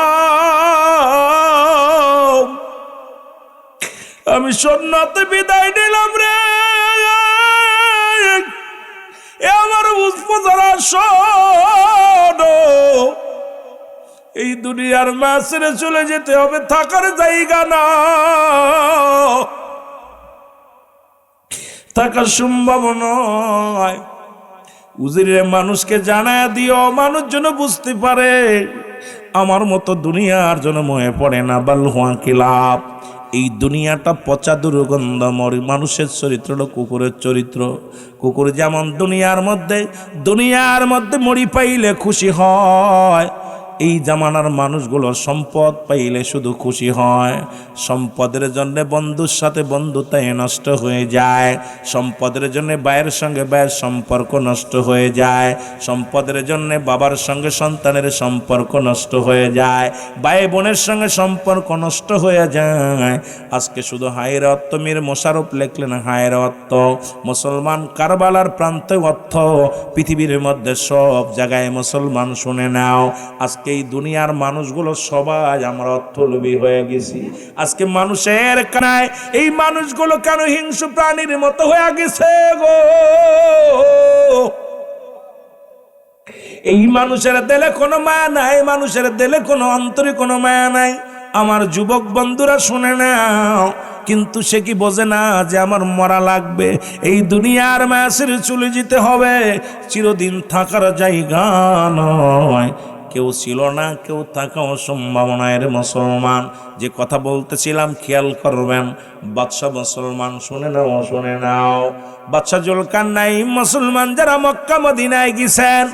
আমি সৈন্য হাতে বিদায় নিলাম রে। আমার উপজেলা শোনো, এই দুনিয়ার মা ছেড়ে চলে যেতে হবে, থাকার জায়গা না, থাকার সম্ভব নয়। উজিরে মানুষকে জানায় দিও, মানুষ যেন বুঝতে পারে আমার মতো দুনিয়ার জন্য মনে পড়ে না। বাল হুয়া কিলাপ, এই দুনিয়াটা পচা দুর্গন্ধময়। মানুষের চরিত্র হলো কুকুরের চরিত্র। কুকুর যেমন দুনিয়ার মধ্যে মরি পাইলে খুশি হয়, এই জামানার মানুষগুলো সম্পদ পাইলে শুধু খুশি হয়। সম্পদের জন্য বন্ধুর সাথে বন্ধুতাই নষ্ট হয়ে যায়, সম্পদের জন্য ভাইয়ের সঙ্গে ভাইয়ের সম্পর্ক নষ্ট হয়ে যায়, সম্পদের জন্য বাবার সঙ্গে সন্তানের সম্পর্ক নষ্ট হয়ে যায়, ভাই বোনের সঙ্গে সম্পর্ক নষ্ট হয়ে যায়। আজকে শুধু হায়ের অর্থ মীর মোশাররফ লেখলেন, হায়ের অর্থ মুসলমান কারবালার প্রান্তে অর্থ পৃথিবীর মধ্যে সব জায়গায় মুসলমান, শুনে নাও, আজকে এই দুনিয়ার মানুষগুলো সবাই আমরা অর্থলোভী হয়ে গেছি। আজকে মানুষের কানায় এই মানুষগুলো কেন হিংস্র প্রাণীর মতো হয়ে গেছে গো? এই মানুষের দিলে কোনো মায়া নাই, মানুষের দিলে কোনো অন্তরে কোনো মায়া নাই। আমার যুবক বন্ধুরা শুনে নাও, কিন্তু সে কি বোঝে না যে আমার মরা লাগবে, এই দুনিয়ার মায়া ছেড়ে চলে যেতে হবে, চিরদিন থাকার জায়গা নয়। কেউ ছিল না, কেউ থাকা অসম্ভাবনায় রে মুসলমান। যে কথা বলতেছিলাম খেয়াল করবেন, বাদশা মুসলমান, শুনে নাও, বাদশা জুলকারনাইন মুসলমান যারা মক্কা মদিনায় গেছেন,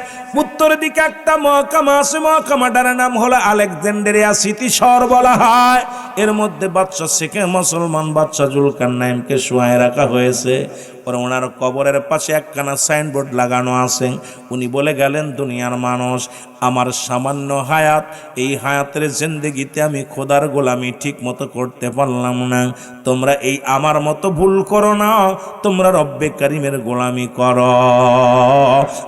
উত্তর দিকে একটা মহকামা আছে, মহকামাটার নাম হলো আলেকজান্দ্রিয়া সিটি শহর বলা হয়। এর মধ্যে বাদশা শেখে মুসলমান বাদশা জুলকারনাইনকে শুয়ায় রাখা হয়েছে। পরে ওনার কবরের পাশে একখানা সাইনবোর্ড লাগানো আছে। উনি বলে গেলেন, দুনিয়ার মানুষ, আমার সামান্য হায়াত, এই হায়াতের জিন্দেগিতে আমি খোদার গোলামি ঠিক মতো করতে পারলাম না। তোমরা এই আমার মতো ভুল করো না, তোমরা রব্বে কারিমের গোলামি করো।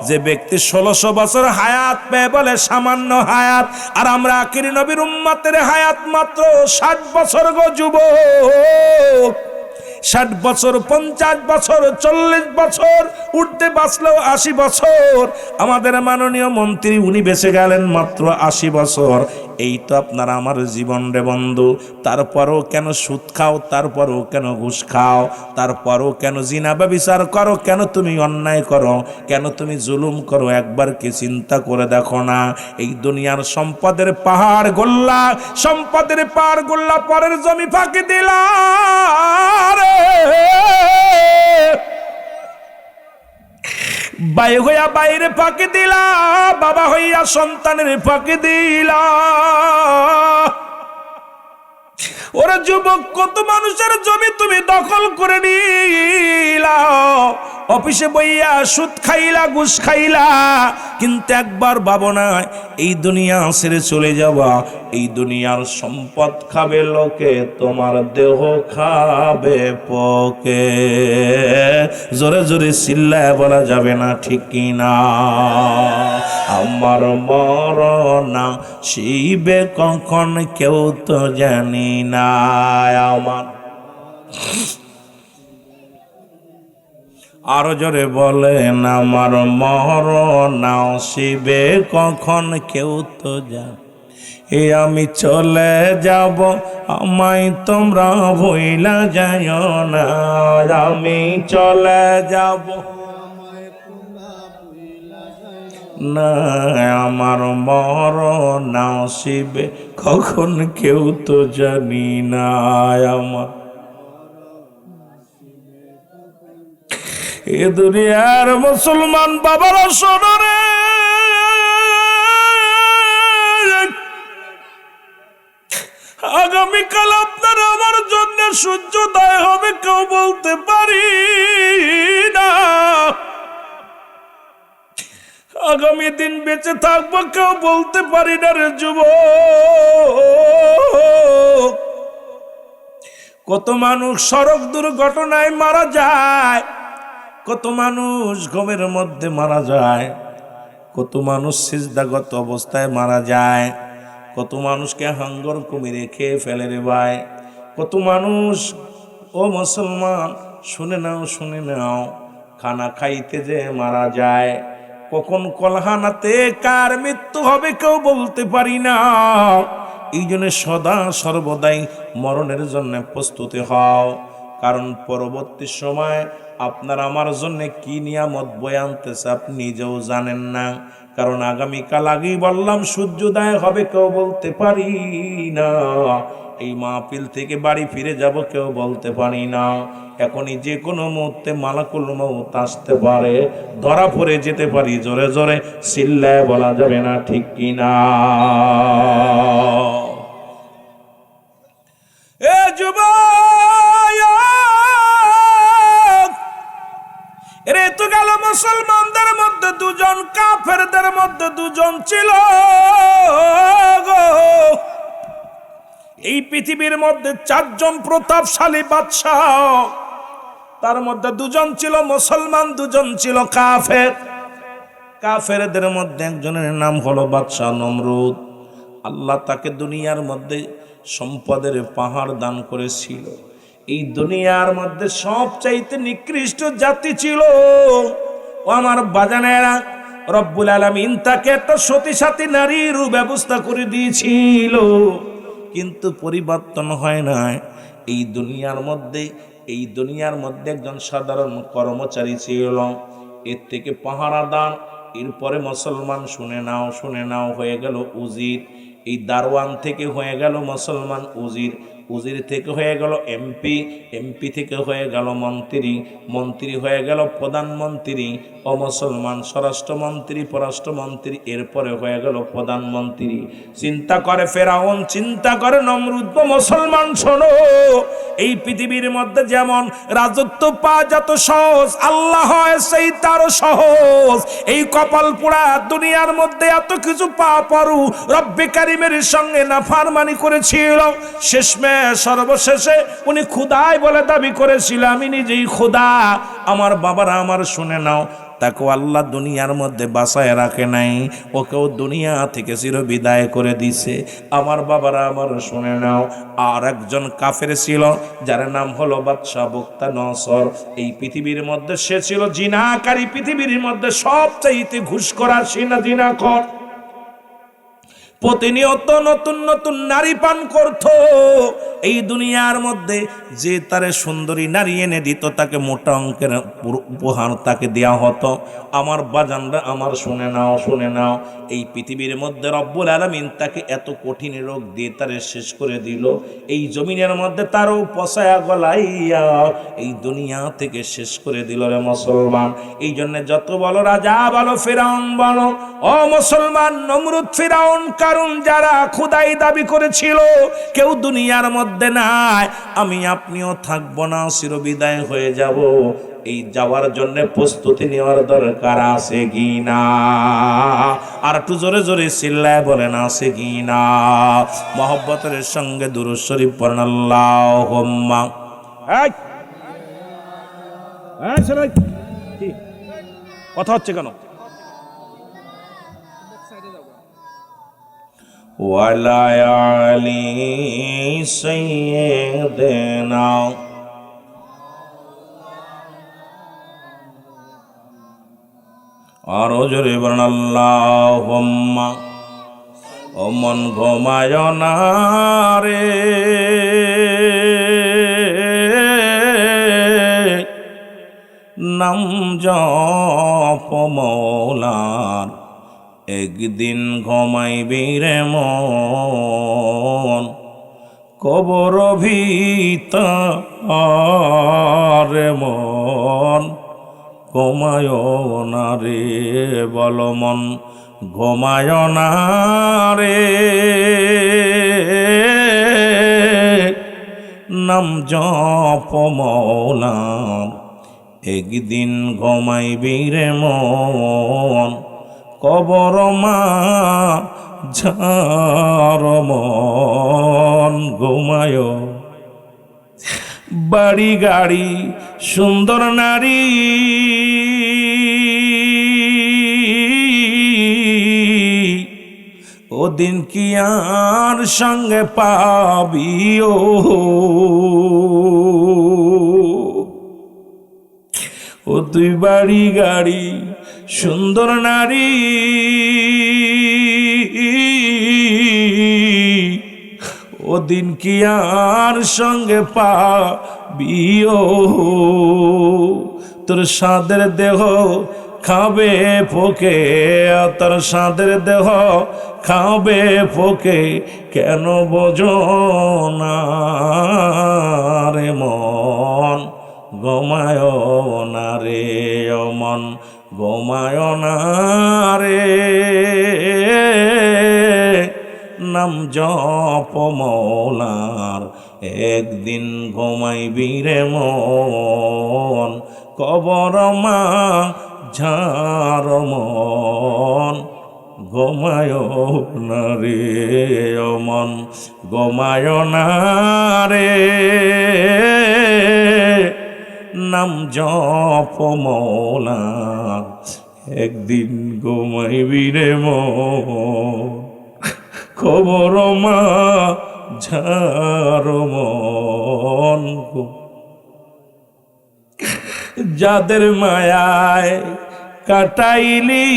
যে ব্যক্তি 1600 বছর হায়াত পেয়ে বলে সামান্য হায়াত, আর আমরা আখিরি নবীর উম্মতের হায়াত মাত্র 60 বছর গো যুবক। 60 বছর, 50 বছর, 40 বছর, উঠতে বাঁচলেও 80 বছর। আমাদের মাননীয় মন্ত্রী উনি বেঁচে গেলেন মাত্র 80 বছর। এই তো আপনার আমার জীবন রে বন্ধু। তারপরও কেন সুদ খাও, তারপরও কেন ঘুষ খাও, তারপরও কেন জিনা ব্যভিচার করো, কেন তুমি অন্যায় করো, কেন তুমি জুলুম করো, একবার কি চিন্তা করে দেখো না? এই দুনিয়ার সম্পদের পাহাড় গোল্লা পরের জমি ফাঁকি দিলা রে। ভাই হইয়া বাইরে ফাঁকি দিলা, বাবা হইয়া সন্তানের ফাঁকি দিলা। ওরা যুবক, কত মানুষের জমি তুমি দখল করে নিলা, অফিসে বইয়া সুদ খাইলা, ঘুষ খাইলা, কিন্তু একবার ভাবো না এই দুনিয়া ছেড়ে চলে যাবা। এই দুনিয়ার সম্পদ খাবে লোকে, তোমার দেহ খাবে পোকে। জোরে জোরে চিল্লায় বলা যাবে না, ঠিক কিনা? আমার মরণ শিবে কখন কেউ তো জানি না। আমার আরো জোরে বলেন, আমার মরণ শিবে কখন কেউ তো জানে। আমি চলে যাব, আমায় তোমরা ভুইলা যাইও না। আমি চলে যাব না, আমার মরণ শিবে কখন কেউ তো জানি না। আমার এ দুনিয়ার মুসলমান বাবারা শোনো রে, আগামীকাল আপনার আমার জন্য সূর্যোদয় হবে কেউ বলতে পারি না। আগামী দিন বেঁচে থাকবো কেউ বলতে পারি না রে যুবক। কত মানুষ সড়ক দুর্ঘটনায় মারা যায়, কত মানুষ ঘুমের মধ্যে মারা যায়, কত মানুষ সিজদাগত অবস্থায় মারা যায়, কত মানুষকে হাঙ্গর কুমিরে খেয়ে ফেলে রে ভাই। কত মানুষ, ও মুসলমান শুনে নাও শুনে নাও, খানা খাইতে যে মারা যায়। কখন কলহানাতে কার মৃত্যু হবে কেউ বলতে পারি না। এই জন্য সদা সর্বদাই মরণের জন্য প্রস্তুতি হও, কারণ পরবর্তী সময় আপনার আমার জন্য কি নিয়ামত বয়ে আনতেছে আপনি নিজেও জানেন না। কারণ আগামীকাল আগেই বললাম সূর্যোদয় হবে কেউ বলতে পারি না। এই মাহফিল থেকে বাড়ি ফিরে যাব কেউ বলতে পারি না। এখনই যে কোনো মুহূর্তে মালাকুল মউত আসতে পারে, ধরা পড়ে যেতে পারি। জোরে জোরে চিল্লায় বলা যাবে না, ঠিক কিনা? এ যুবক, এরে তো গেল মুসলমানদের মধ্যে দুজন, কাফেরদের মধ্যে দুজন ছিল গো। এই পৃথিবীর মধ্যে চারজন প্রতাপশালী বাদশাহ, তার মধ্যে দুজন ছিল মুসলমান, দুজন ছিল কাফের। কাফেরদের মধ্যে একজনের নাম হলো বাদশাহ নমরুদ। আল্লাহ তাকে দুনিয়ার মধ্যে সম্পদের পাহাড় দান করেছিল। এই দুনিয়ার মধ্যে সবচাইতে নিকৃষ্ট জাতি ছিল। ও আমার বাজানেরা, রব্বুল আলামিন তাকে একটা সতী সাথী নারীর ব্যবস্থা করে দিয়েছিল, কিন্তু পরিবর্তন হয় না। এই দুনিয়ার মধ্যে একজন সাধারণ কর্মচারী ছিল, এর থেকে পাহারাদার, এরপরে মুসলমান শুনে নাও হয়ে গেল উজির। এই দারওয়ান থেকে হয়ে গেল মুসলমান উজির, উজির থেকে হয়ে গেল এমপি, এমপি থেকে হয়ে গেল মন্ত্রী, মন্ত্রী হয়ে গেল প্রধানমন্ত্রী, ও মুসলমান স্বরাষ্ট্রমন্ত্রী, পররাষ্ট্রমন্ত্রী, এরপরে হয়ে গেল প্রধানমন্ত্রী। চিন্তা করে ফেরাউন, চিন্তা করে নমরুদ। মুসলমান শোনো, এই পৃথিবীর মধ্যে যেমন রাজত্ব পাওয়া যত সহজ, আল্লাহ হয় সেই তারও সহজ। এই কপাল পোড়া দুনিয়ার মধ্যে এত কিছু পাওয়া পরও রব্বে কারিমের সঙ্গে নাফরমানি করেছিল। শেষমেশ সর্বশেষে উনি খুদাই বলে দাবি করেছিল, আমি নিজেই খুদা। আমার বাবারা আমার শুনে নাও, তাকে আল্লাহ দুনিয়ার মধ্যে বাঁচায় রাখে নাই, ওকেও দুনিয়া থেকে চির বিদায় করে দিছে। আমার বাবারা আমার শুনে নাও, আর একজন কাফের ছিল যার নাম হলো বাদশাহ বুখতানসর। এই পৃথিবীর মধ্যে সে ছিল জিনাকারী, পৃথিবীর মধ্যে সবচাইতে ঘুষখোর জিনাখোর। প্রতিনিয়ত নতুন নতুন নারী পান করত। এই দুনিয়ার মধ্যে যে তারে সুন্দরী নারী এনে দিত, তাকে মোটা অঙ্কের উপহার তাকে দেয়া হতো। আমার বাজানরা আমার শুনে নাও, এই পৃথিবীর মধ্যে রব্বুল আলামিন তাকে এত কঠিন রোগ দিয়ে তারে শেষ করে দিল। এই জমিনের মধ্যে তারও পচায়া গলাইয়া এই দুনিয়া থেকে শেষ করে দিল রে মুসলমান। এই জন্য যত বলো রাজা বলো, ফিরাউন বলো, ও মুসলমান, নমরুদ ফিরাউন কারণ যারা খুদাই দাবি করেছিল, কেউ দুনিয়ার মধ্যে নাই। আমি আপনিও থাকবো না, চিরবিদায় হয়ে যাব। এই যাওয়ার জন্য প্রস্তুতি নেওয়ার দরকার আছে কি না? আর একটু জোরে জোরে চিল্লায় বলেন, আছে কি না? মহব্বতের সঙ্গে দুরূদ শরীফ পড়েন, আল্লাহুম্মা। কথা হচ্ছে কেন? ওয়ালা আলি সাইয়্যিদিনা আরো জোরে বলেন, আল্লাহুম্মা। ও মন ঘুমায় না রে, নাম জপ মৌলার, একদিন ঘুমাইবি রে মন, কবর ভিতরে মন ঘুমায় না রে। বল মন ঘুমায় না রে, নাম জপ মৌলার, একদিন ঘুমাইবি রে মন, কবর মাঝার মন ঘুমায়। বাড়ি গাড়ি সুন্দর নারী, ওদিন কি আর সঙ্গে পাবি ও তুই বাড়ি গাড়ি সুন্দর নারী, ওদিন কি আর সঙ্গে পাবি তোর সাদের দেহ খাবে ফোকে, তোর সাদের দেহ খাবে ফোকে, কেন বোঝো না রে মন, ঘুমায় না রে মন, ঘুমায় না রে। নাম জপ মৌলার, একদিন ঘুমাইবি রে মন, কবর মাঝার মন ঘুমায় না রে মন, ঘুমায় না রে। নাম জপ মৌলার, একদিন ঘুমাইবি রে মন, খবর মাঝার মন। যাদের মায়ায় কাটাইলি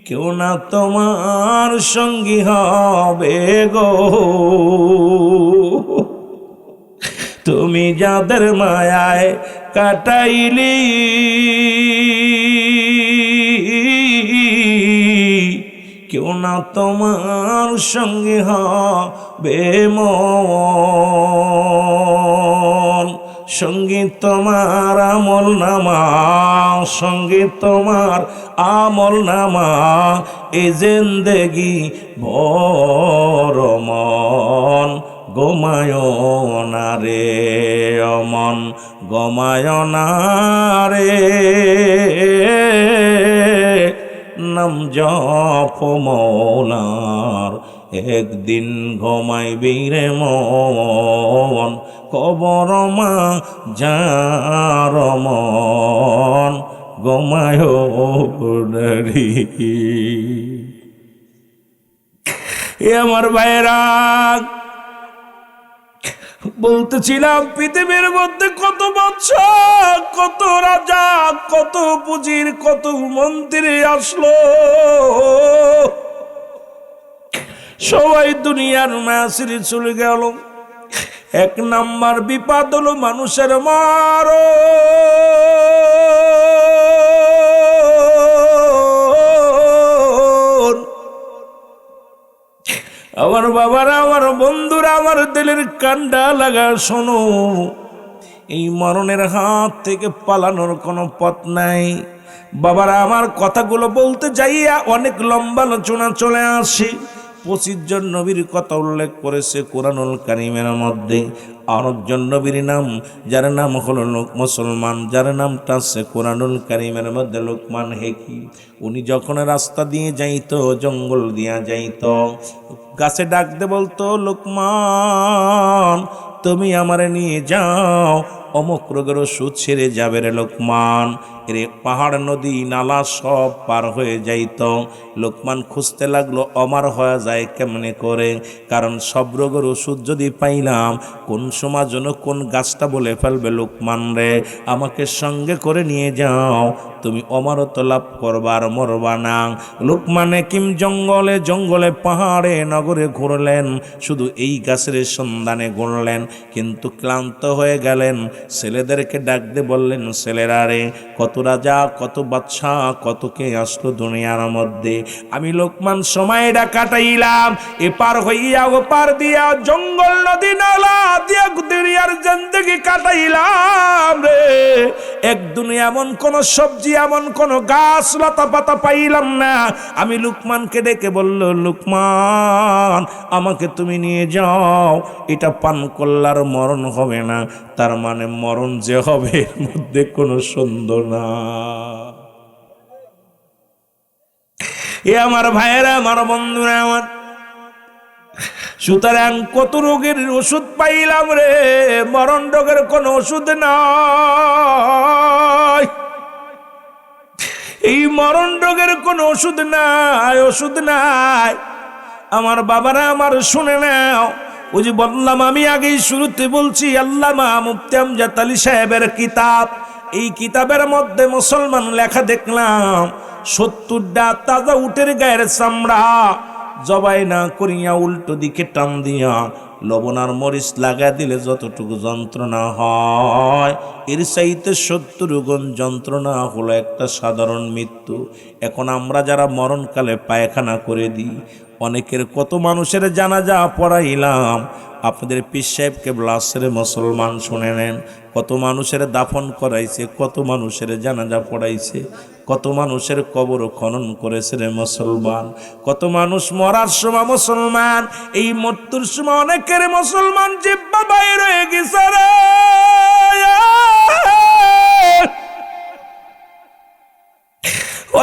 কেউ না তোমার সঙ্গী হবে গো, তুমি যাদের মায়ায় কাটাইলি কেউ না তোমার সঙ্গে হবে মন। সঙ্গীত তোমার আমল নামা, সঙ্গীত তোমার আমল নামা, এ জিন্দেগি ভর মন, ঘুমায় না রে মন, ঘুমায় না রে। নাম জপ মৌলার, একদিন ঘুমাইবি রে মন, কবর মাঝার মন ঘুমায় না রে। এ আমার ভাইরা, বলতেছিলাম পৃথিবীর মধ্যে কত বাদশা, কত রাজা, কত পুঁজির, কত মন্ত্রী আসলো, সবাই দুনিয়ার মাসিরে চলে গেল। এক নাম্বার বিপদ হলো মানুষের মারো। আমার বাবারা, আমার বন্ধুরা, আমার দিলের কান্ডা লাগা শোনো, এই মরণের হাত থেকে পালানোর কোনো পথ নাই। বাবারা, আমার কথাগুলো বলতে যাইয়া অনেক লম্বা আলোচনা চলে আসে। 25 জন নবীর কথা উল্লেখ করেছে কোরআনুল কারীমের মধ্যে। আরেকজন নবীর নাম, যার নাম হলো মুসলমান, যার নামটা আছে কোরআনুল কারীমের মধ্যে লোকমান হেকি। উনি যখন রাস্তা দিয়ে যাইতো, জঙ্গল দিয়া যাইতো, গাছে ডাক দে বলতো, লোকমান তুমি আমারে নিয়ে যাও, অমুক রোগের ওষুধ ছেড়ে যাবে রে লোকমান। এরে পাহাড় নদী নালা সব পার হয়ে যাইত। লোকমান খুঁজতে লাগলো অমার হয়ে যায় কেমনে করে, কারণ সব রোগের ওষুধ যদি পাইলাম, কোন সময় যেন কোন গাছটা বলে ফেলবে, লোকমান রে আমাকে সঙ্গে করে নিয়ে যাও, তুমি অমরত্ব লাভ করবার মরবা না। লোকমান হাকিম জঙ্গলে জঙ্গলে পাহাড়ে নগরে ঘুরলেন, শুধু এই গাছের সন্ধানে ঘুরলেন, কিন্তু ক্লান্ত হয়ে গেলেন। ছেলেদেরকে ডাক দিয়ে বললেন, ছেলেরা রে, কত রাজা, কত বাদশাহ, কত কে আসলো দুনিয়ার মধ্যে। আমি লোকমান সময়টা কাটাইলাম এপার হইয়া ওপার দিয়া, জঙ্গল নদী নালা দিয়া দুনিয়ার জিন্দেগি কাটাইলাম রে। একদিন এমন কোন সবজি, এমন কোন গাছ লতা পাতা পাইলাম না। আমি লুকমানকে ডেকে বলল, লুকমান আমাকে তুমি নিয়ে যাও, এটা পান করলার মরণ হবে না। তার মানে মরণ যে হবে এর মধ্যে কোনো সন্দেহ না। এ আমার ভাইয়েরা, আমার বন্ধুরা, আমার সুতরাং কত রোগের ওষুধ পাইলাম রে, মরণ রোগের কোনো ওষুধ নাই। এই মরণ রোগের কোনো ওষুধ নাই, ওষুধ নাই। আমার বাবারা, আমার শুনে নাও, ওই যে বললাম আমি আগেই শুরুতে বলছি, আল্লামা মুফতি আমজাদ আলী সাহেবের কিতাব, এই কিতাবের মধ্যে মুসলমান লেখা দেখলাম 70টা তাজা উটের গায়ের চামড়া জবাই না করিয়া উল্টো দিকে টান দিয়া লবণ আর মরিচ লাগা দিলে যতটুকু যন্ত্রণা হয়, এর চাইতে 70 গুণ যন্ত্রণা হলো একটা সাধারণ মৃত্যু। এখন আমরা যারা মরণকালে পায়খানা করে দিই, অনেকের কত মানুষের জানাজা পড়াইলাম, আপনাদের পীর সাহেব কেবলা আসরে মুসলমান শুনে নেন, কত মানুষের দাফন করাইছে, কত মানুষের জানাজা পড়াইছে, কত মানুষের কবর খনন করেছে রে মুসলমান। কত মানুষ মরার সময় মুসলমান, এই মৃত্যুর সময় অনেকের মুসলমান জিহ্বা বাইর হয়ে গেছে রে।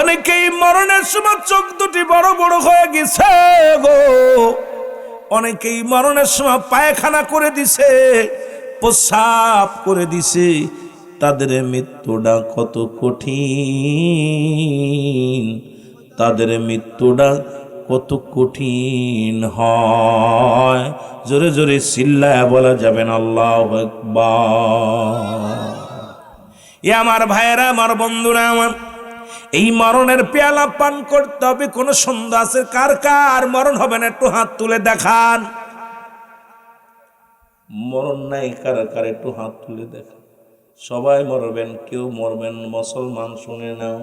অনেকেই মরণের সময় চোখ দুটি বড় বড় হয়ে গেছে গো। অনেকেই মরণের সময় পায়খানা করে দিছে, প্রস্রাব করে দিছে। তাদের মৃত্যুটা কত কঠিন, তাদের মৃত্যুটা কত কঠিন হয়। জোরে জোরে চিল্লায়া বলা যাবেন আল্লাহু আকবার। এ আমার ভাইয়েরা, আমার বন্ধুরা, আমার এই মরণের পেয়ালা পান করতে হবে। কোন সন্দেহ আছে? কার কার মরণ হবে না একটু হাত তুলে দেখান। মরণ নাই কার কার একটু হাত তুলে দেখান। সবাই মরবেন, কেউ মরবেন মুসলমান শুনে নাও।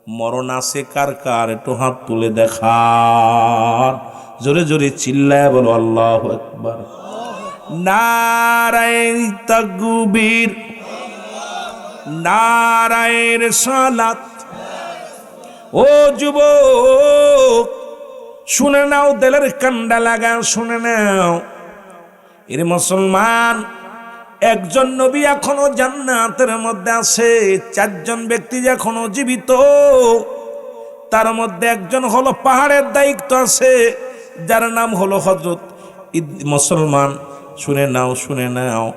মরণ আছে কার কার একটু হাত তুলে দেখান। জোরে জোরে চিল্লায় বলো আল্লাহু আকবার। নারায়ে তাকবীর, নারায়ে রিসালাত। ও যুবক শুনে নাও, দিলের কান্ডা লাগা শুনে নাও। এর মুসলমান, একজন নবী এখনো জান্নাতের মধ্যে আছে, 4 জন ব্যক্তি এখনো জীবিত। তার মধ্যে একজন হলো পাহাড়ের দায়িত্ব আছে, যার নাম হলো হযরত মুসলমান শুনে নাও, শুনে নাও।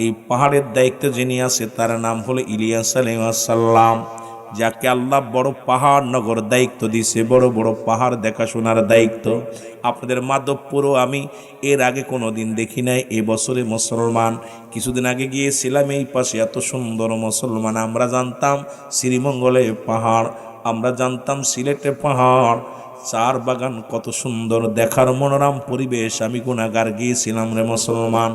এই পাহাড়ের দায়িত্ব যিনি আছে তার নাম হলো ইলিয়াস আলাইহিস সালাম, যাকে আল্লাহ বড় পাহাড় নগর দায়িত্ব দিয়েছে, বড় বড় পাহাড় দেখাশোনার দায়িত্ব। আপনাদের মাধবপুরও আমি এর আগে কোনো দিন দেখি নাই, এবছরে মুসলমান। কিছুদিন আগে গিয়েছিলাম, এই পাশে এত সুন্দর মুসলমান। আমরা জানতাম শ্রীমঙ্গলে পাহাড়, আমরা জানতাম সিলেটে পাহাড়, চার বাগান কত সুন্দর দেখার মনোরম পরিবেশ। আমি গুনাহগার গিয়েছিলাম রে মুসলমান,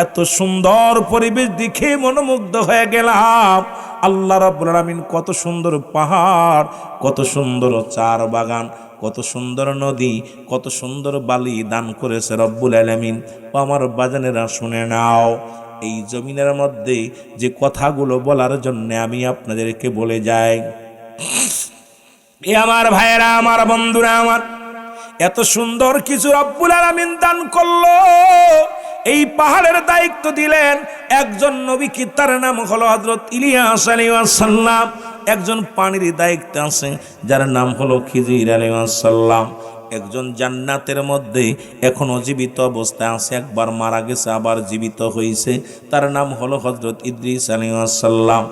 এত সুন্দর পরিবেশ দেখে মনোমুগ্ধ হয়ে গেলাম। আল্লাহ রাব্বুল আলামিন কত সুন্দর পাহাড়, কত সুন্দর চার বাগান, কত সুন্দর নদী, কত সুন্দর বালি দান করেছে রব্বুল আলামিন। ও আমার বাজানেরা শুনে নাও, এই জমিনের মধ্যে যে কথাগুলো বলার জন্য আমি আপনাদেরকে বলে যাই। এ আমার ভাইয়েরা, আমার বন্ধুরা, আমার এত সুন্দর কিছু রব্বুল আলামিন দান করলো। এই পাহাড়ের দায়িত্ব দিলেন একজন নবীকে, তার নাম হলো হযরত ইলিয়াস আলাইহিস সালাম। একজন পানির দায়িত্ব আছে, যার নাম হলো খিজির আলাইহিস সালাম। একজন জান্নাতের মধ্যে এখনো জীবিত অবস্থায় আছে, একবার মারা গেছে আবার জীবিত হয়েছে, তার নাম হলো হযরত ইদ্রিস আলাইহিস সালাম।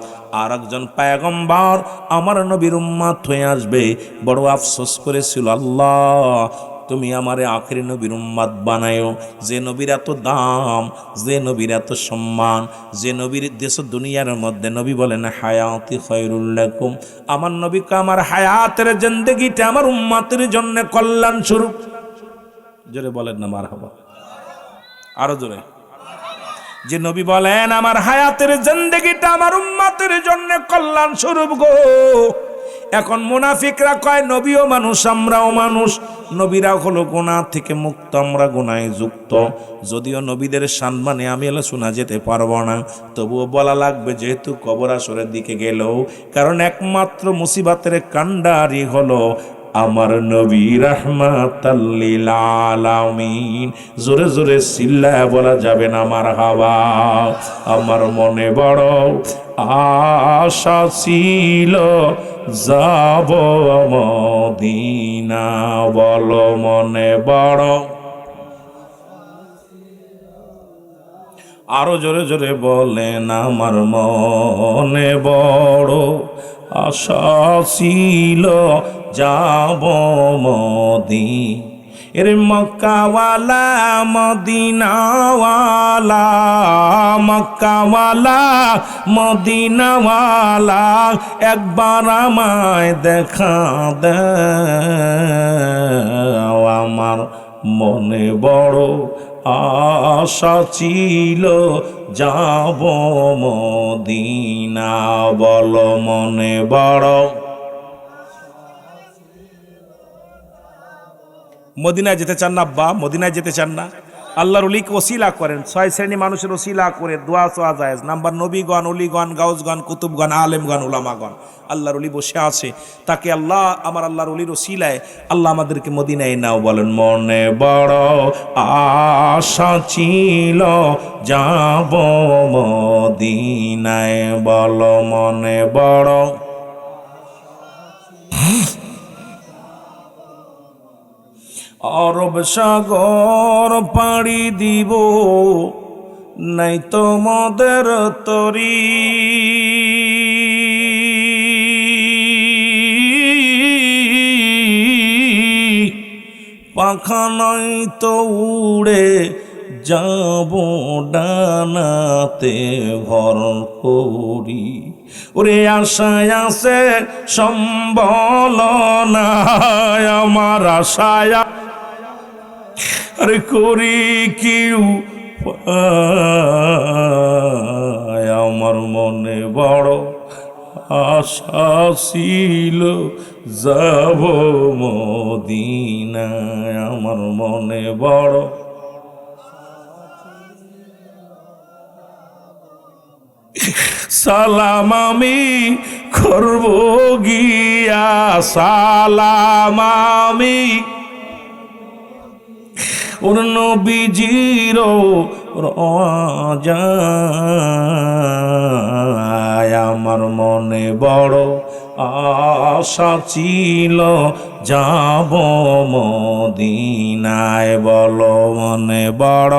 আর একজন পয়গম্বর আমার নবীর উম্মত হয়ে আসবে। বড় আফসোস করেছিল, আল্লাহ তুমি আমারে আখেরি নবীর উম্মত বানায়ো। যে নবীর এত দাম, যে নবীর এত সম্মান, যে নবীর দেশ দুনিয়ার মধ্যে নবী বলেন হায়াতি খায়রুল লাকুম, আমার নবীকে আমার হায়াতের জিন্দেগিটা আমার উম্মতের জন্য কল্যাণ স্বরূপ। জোরে বলেন না মারহাবা, আরো জোরে। যে নবী বলেন আমার হায়াতের জিন্দেগিটা আমার উম্মতের জন্য কল্যাণ স্বরূপ গো। এখন মুনাফিকরা কয় নবীও মানুষ আমরাও মানুষ, নবীরা হলো গুনাহ থেকে মুক্ত, আমরা গুনাহে যুক্ত। যদিও নবীদের সম্মানে আমি শোনা যেতে পারবো না, তবুও বলা লাগবে যেহেতু কবর আসরের দিকে গেল। কারণ একমাত্র মুসিবতের কান্ডারি হলো আমার নবী রাহমাতাল লিল আলামিন। জোরে জোরে চিল্লায় বলা যাবে না মারহাবা। আমার মনে বড় আশা ছিল যাব মদিনা, বলো মনে বড়, আরো জোরে জোরে বলেন আমার মনে বড় আশা ছিল যাব মদিনা। এর মক্কাওয়ালা মদিনাওয়ালা, মক্কাওয়ালা মদিনাওয়ালা, একবার আমায় দেখা দাও। আমার মনে বড় আশা ছিল যাব মদিনা, বলো মনে বড়। মদিনায় যেতে চান না আব্বা? মদিনায় যেতে চান না? আল্লাহর ওলিকে ওসিলা করেন। 6 শ্রেণী মানুষের ওসিলা করে দোয়া চাওয়া যায়। নাম্বার নবীগণ, অলিগণ, গাউসগণ, কুতুবগণ, আলেমগণ, উলামাগণ। আল্লাহর ওলি বসে আছে, তাকে আল্লাহ আমার আল্লাহর ওলির ওসিলায় আল্লাহ আমাদেরকে মদিনায় নাও। বলেন মনে বড় আশা ছিল যাব মদিনায়, বলো মনে বড়। আরব সাগর পাড়ি দিব নাই তোমাদের তরি, পাখা নাই তো উড়ে যাব ডানাতে ভর করি। ওরে আশায় আছে সম্বল নাই আমার আশায়, আরে করি কি আমার মনে বড় আশা ছিল যাব মদিনায়, আমার মনে বড়। সালাম আমি করব গিয়া, সালাম আমি ওর নবীজির রওজায়। আমার মনে বড় আশা ছিল যাব মদিনায়, বলো মনে বড়।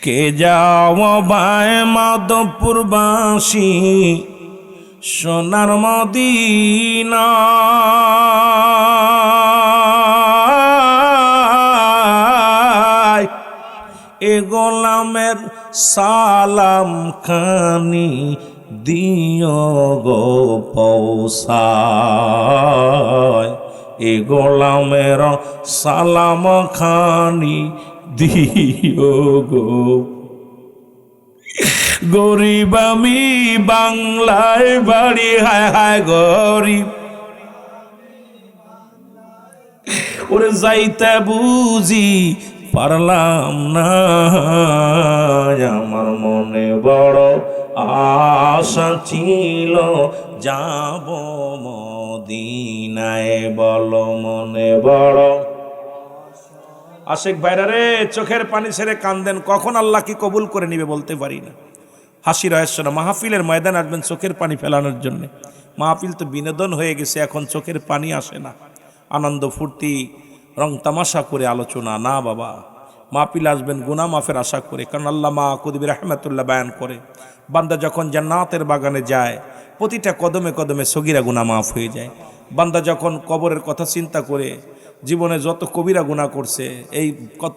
কে যাও বায় মাধবপুরবাসী সোনার মদিনা, এ গোলামের সালাম খানি দিও গো পৌঁছায়, এ গোলামের সালাম খানি দিও গো। গরিব আমি বাংলায় বাড়ি, হায় হায় গরিব, ওরে যাইতে বুঝি পারলাম না। আমার মনে বড় আশা ছিল যাব মদিনায়, বলো মনে বড়। আশেক ভাইরা রে, চোখের পানি ছেড়ে কান্দেন, কখন আল্লাহ কি কবুল করে নিবে বলতে পারি না। হাসি রহস্য না। মাহফিলের ময়দান আসবেন চোখের পানি ফেলানোর জন্য। মাহফিল তো বিনোদন হয়ে গেছে, এখন চোখের পানি আসে না। আনন্দ ফুর্তি রং তামাশা করে আলোচনা না বাবা। মাহফিল আসবেন গুনাহ মাফের আশা করে। কারণ আল্লাহ মা কুতুবী রাহমাতুল্লাহ বয়ান করে, বান্দা যখন জান্নাতের বাগানে যায় প্রতিটা কদমে কদমে সগীরা গুনাহ মাফ হয়ে যায়। বান্দা যখন কবরের কথা চিন্তা করে জীবনে যত কবিরা গুনাহ করছে, এই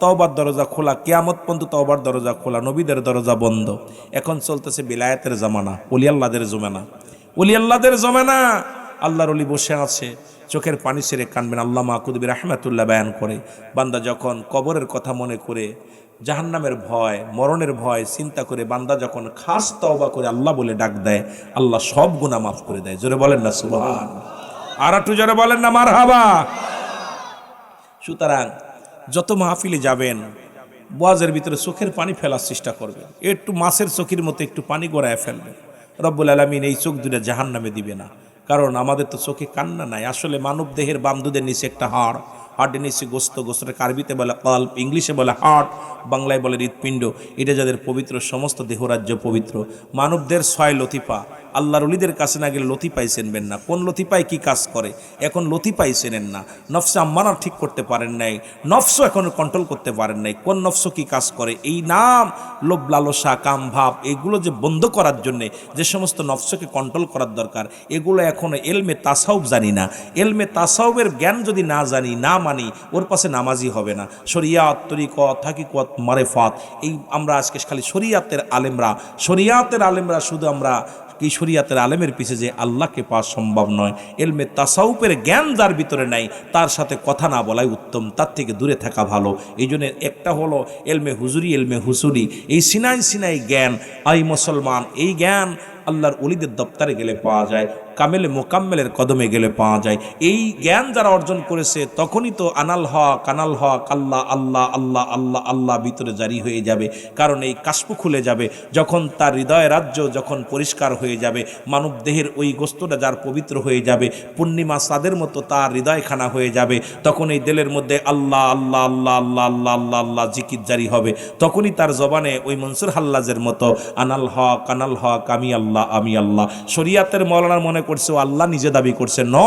তওবার দরজা খোলা, কিয়ামত পর্যন্ত তওবার দরজা খোলা, নবীদের দরজা বন্ধ। এখন চলতেছে বিলায়াতের জামানা, ওলি আল্লাহদের জমানা, ওলি আল্লাহদের জমানা। আল্লাহর ওলি বসে আছে, চোখের পানি ছেড়ে কানবেন। আল্লামা কুতুবী রাহমাতুল্লাহ বয়ান করে, বান্দা যখন কবরের কথা মনে করে, জাহান্নামের ভয়, মরণের ভয় চিন্তা করে বান্দা যখন খাস তওবা করে আল্লাহ বলে ডাক দেয়, আল্লাহ সব গুনাহ মাফ করে দেয়। জোরে বলেন না সুবহান। আর একটু জোরে বলেন না মারহাবা। সুতরাং যত মাহফিলে যাবেন, ওয়াজের ভিতরে চোখের পানি ফেলার চেষ্টা করবেন, একটু মাছের চোখের মতো একটু পানি গড়ায় ফেলবেন। রব্বুল আলামিন এই চোখ দুটো জাহান্নামে দিবে না, কারণ আমাদের তো চোখে কান্না নাই। আসলে মানব দেহের বাম দুধের নিচে একটা হাড়, হার্টের নিচে গোস্ত, গোস্তটাকে আরবিতে বলে কল্প, ইংলিশে বলে হার্ট, বাংলায় বলে হৃৎপিণ্ড। এটা যাদের পবিত্র, সমস্ত দেহরাজ্য পবিত্র। মানবদের 6 লতিফা, আল্লাহর ওলিদের কাছে না গেলে লতিফাই চেনবেন না। কোন লতিফায় কি কাজ করে এখন লতিফাই চেনেন না। নফসে আম্মারা ঠিক করতে পারেন নাই, নফসও এখনো কন্ট্রোল করতে পারেন নাই। কোন নফস কি কাজ করে, এই নাম, লোভ, লালসা, কাম, ভাব, এগুলো যে বন্ধ করার জন্যে যে সমস্ত নফসকে কন্ট্রোল করার দরকার, এগুলো এখনো এলমে তাসাউফ জানি না। এলমে তাসাউফের জ্ঞান যদি না জানি, না মানি, ওর পাশে নামাজি হবে না। শরিয়াত, তরিকত, হাকিকত, মারেফাত, এই আমরা আজকে খালি শরিয়াতের আলেমরা, শরিয়াতের আলেমরা, শুধু আমরা এই শরিয়াতের আলেমের পিছে যে আল্লাহকে পাওয়া সম্ভব নয়। এলমে তাসাউফের জ্ঞান যার ভিতরে নাই, তার সাথে কথা না বলাই উত্তম, তার থেকে দূরে থাকা ভালো। এই জন্য একটা হলো এলমে হুজুরি, এলমে হুসুরি, এই সিনাই সিনাই জ্ঞান। আই মুসলমান, এই জ্ঞান আল্লাহর ওলিদের দপ্তরে গেলে পাওয়া যায়, কামেলে মোকাম্মেলের কদমে গেলে পাওয়া যায়। এই জ্ঞান যারা অর্জন করেছে, তখনই তো আনাল হক, আনাল হক, আল্লাহ আল্লাহ আল্লাহ আল্লাহ আল্লাহ ভিতরে জারি হয়ে যাবে। কারণ এই কাশফু খুলে যাবে যখন তার হৃদয় রাজ্য যখন পরিষ্কার হয়ে যাবে, মানব দেহের ওই গোস্তটা যার পবিত্র হয়ে যাবে, পূর্ণিমা চাঁদের মতো তার হৃদয়খানা হয়ে যাবে, তখন এই দিলের মধ্যে আল্লাহ আল্লাহ আল্লাহ আল্লাহ আল্লাহ আল্লাহ আল্লাহ জিকির জারি হবে। তখনই তার জবানে ওই মনসুর হাল্লাজের মতো আনাল হক, আনাল হক, আমি আল্লাহ, আমি আল্লাহ। শরিয়াতের মৌলানা মনে করছে ও আল্লাহ নিজে দাবি করছে, ন,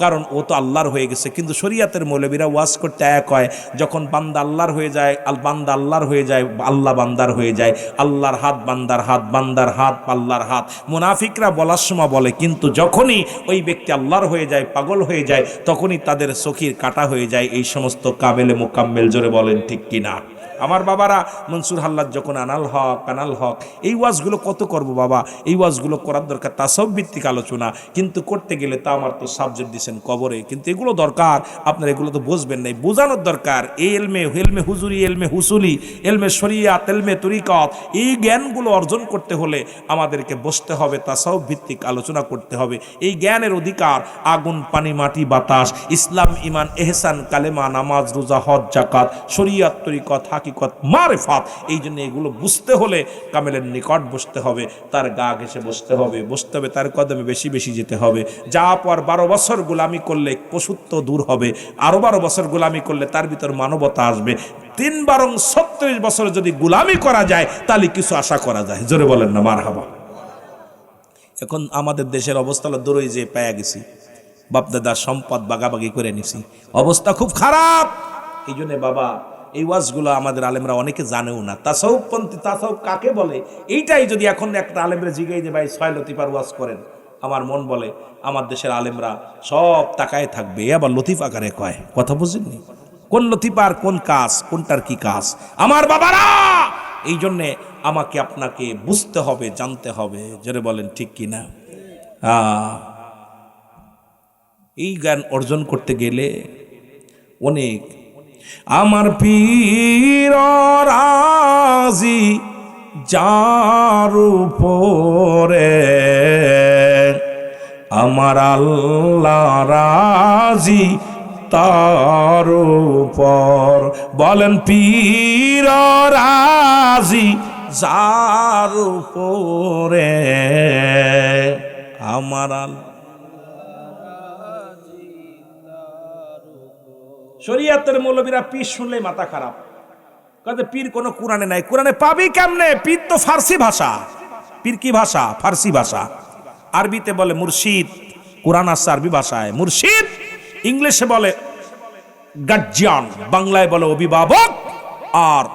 কারণ ও তো আল্লাহর হয়ে গেছে। কিন্তু শরিয়াতের মৌলবীরা ওয়াজ করতে এক হয়, যখন বান্দা আল্লাহর হয়ে যায়, বান্দা আল্লাহর হয়ে যায়, আল্লাহ বান্দার হয়ে যায়, আল্লাহর হাত বান্দার হাত, বান্দার হাত আল্লাহর হাত। মুনাফিকরা বলার সময় বলে, কিন্তু যখনই ওই ব্যক্তি আল্লাহর হয়ে যায়, পাগল হয়ে যায়, তখনই তাদের চোখের কাটা হয়ে যায় এই সমস্ত কামেলে মোকাম্মেল। জোরে বলেন ঠিক কিনা? আমার বাবারা, মনসুর হাল্লাদ যখন আনাল হক, আনাল হক, এই ওয়াজগুলো কত করব বাবা? এই ওয়াজগুলো করার দরকার তাসাউফ ভিত্তিক আলোচনা, কিন্তু করতে গেলে তা আমার তো সাবজেক্ট দিয়েছেন কবরে, কিন্তু এগুলো দরকার, আপনারা এগুলো তো বুঝবেন নাই, বোঝানোর দরকার। এই এলমে, এলমে হুজুরি, এলমে হুসুলি, এলমে শরিয়াত, এলমে তরিকত, এই জ্ঞানগুলো অর্জন করতে হলে আমাদেরকে বসতে হবে, তাসাউফ ভিত্তিক আলোচনা করতে হবে। এই জ্ঞানের অধিকার আগুন, পানি, মাটি, বাতাস, ইসলাম, ইমান, এহসান, কালেমা, নামাজ, রোজা, হজ, যাকাত, শরিয়াত, তরিকত, হাকিকত, মারেফাত। এই জন্য এগুলো বুঝতে হলে কামেলের নিকট বসতে হবে, তার গা ঘেঁষে বসতে হবে, বসতে হবে, তার কদমে বেশি বেশি যেতে হবে। যা পর 12 বছর গোলামি করলে পশুত্ব দূর হবে, আরো 12 বছর গোলামি করলে তার ভিতর মানবতা আসবে। 3 বরং 36 বছর যদি গোলামি করা যায়, তাহলে কিছু আশা করা যায়। জোরে বলেন না মারহাবা। এখন আমাদের দেশের অবস্থা হলো দূরই যে পেয়ে গেছি, বাপদাদার সম্পদ বাগাবাগি করে নিছি, অবস্থা খুব খারাপ। এই জন্য বাবা, এই ওয়াজগুলো আমাদের আলেমরা অনেকে জানেও না। তাসাউফপন্থী, তাসাউফ কাকে বলে, এইটাই যদি এখন একটা আলেমরা জিগাই যে ভাই 6 লতিফার ওয়াজ করেন, আমার মন বলে আমার দেশের আলেমরা সব তাকায় থাকবে, আবার লতিফ আকারে কয়। কথা বুঝেননি? কোন লতিফার কোন কাজ, কোনটার কি কাজ আমার বাবারা? এই জন্যে আমাকে আপনাকে বুঝতে হবে, জানতে হবে। জোরে বলেন ঠিক কিনা? এই জ্ঞান অর্জন করতে গেলে অনেক, আমার পীর রাজি যার উপরে, আমার আল্লাহ রাজি তার উপর। বলেন পীর রাজি যার উপরে, আমার আল্লাহ। শরিয়াতের মৌলবীরা পীর শুনলে মাথা খারাপ, কাজে পীর কোনো কোরআনে নাই। কোরআনে পাবি কেমনে? পীর তো ফার্সি ভাষা। পীর কি ভাষা? ফার্সি ভাষা। আরবিতে বলে মুর্শিদ, কোরআন আসছে আরবি ভাষায়। মুর্শিদ ইংলিশে বলে গার্জিয়ান, বাংলায় বলে অভিভাবক, আর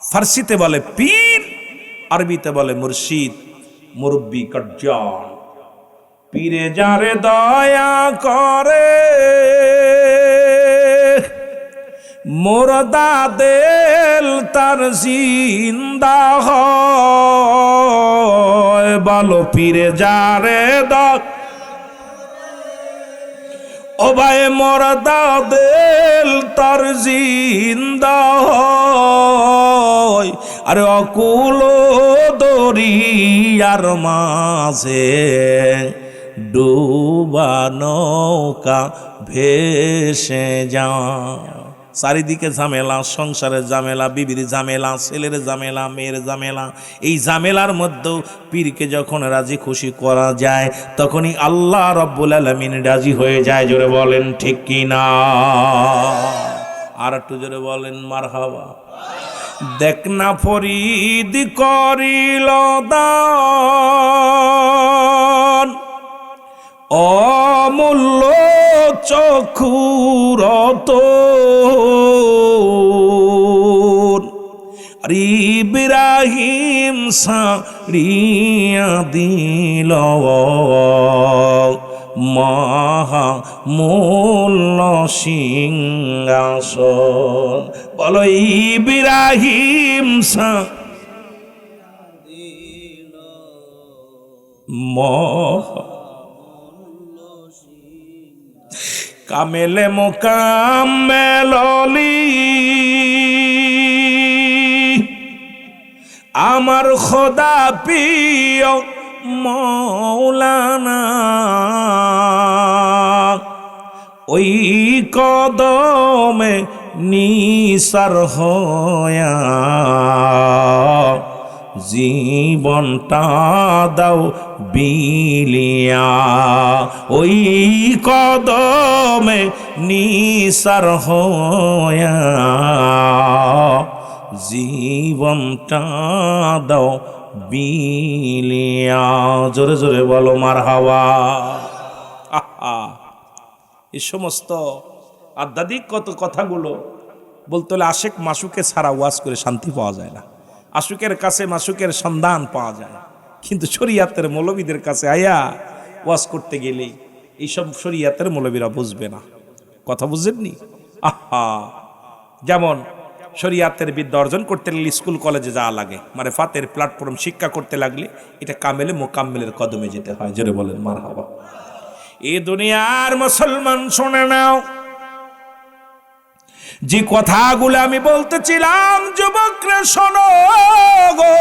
ফার্সিতে বলে পীর, আরবিতে বলে মুর্শিদ, মুরব্বি, গার্জিয়ান। পীরে যারে দয়া করে, মোরদা দেল তার জিন্দা হয়। ভালো পীরে যারে ও ভাই মরদা দিল তার জিন্দা হয়, আরে অকুল দরিয়ার মাঝে ডুবা নৌকা ভেসে যা। চারিদিকে ঝামেলা, সংসারের ঝামেলা, বিবির ঝামেলা, ছেলের ঝামেলা, মেয়ের ঝামেলা। এই ঝামেলার মধ্যেও পীরকে যখন রাজি খুশি করা যায় তখনই আল্লাহ রব্বুল আলামিন রাজি হয়ে যায়। জোরে বলেন ঠিক কি না? আর একটু জোরে বলেন মারহাবা। দেখ না ফরিদ করিল দান, অমূল্য চক্ষুর রতন, ইব্রাহিম সারিয়া দিল মহামূল্য সিংহাসন। বলো ইব্রাহিম কামেলে মোকাম্মেল অলি আমার খোদা প্রিয় মৌলানা, ওই কদমে নিসার হয়া জীবনটা দাও বিলিয়া, ওই কদমে নিসার হয়া জীবনটা দাও বিলিয়া। জোরে জোরে বলো মারহাবা। এই সমস্ত আধ্যাত্মিক কত কথাগুলো বলতে হলে আশেক মাসুকে ছাড়া ওয়াজ করে শান্তি পাওয়া যায় না। আশুকের কাছে মাসুকের সন্ধান পাওয়া যায়, কিন্তু শরিয়াতের মৌলবীদের কাছে আয়া ওয়াজ করতে গেলেই এইসব শরিয়াতের মৌলবীরা বুঝবে না। কথা বুঝেননি? যেমন শরিয়াতের বিদ্যা অর্জন করতে গেলে স্কুল কলেজে যাওয়া লাগে, মানে ফাতের প্ল্যাটফর্ম শিক্ষা করতে লাগলে এটা কামেলে মোকাম্মেলের কদমে যেতে হয়। জোরে বলেন মারহাবা। এই দুনিয়ার মুসলমান শুনে নাও, যে কথাগুলো আমি বলতেছিলাম যুবকরা শোনো গো,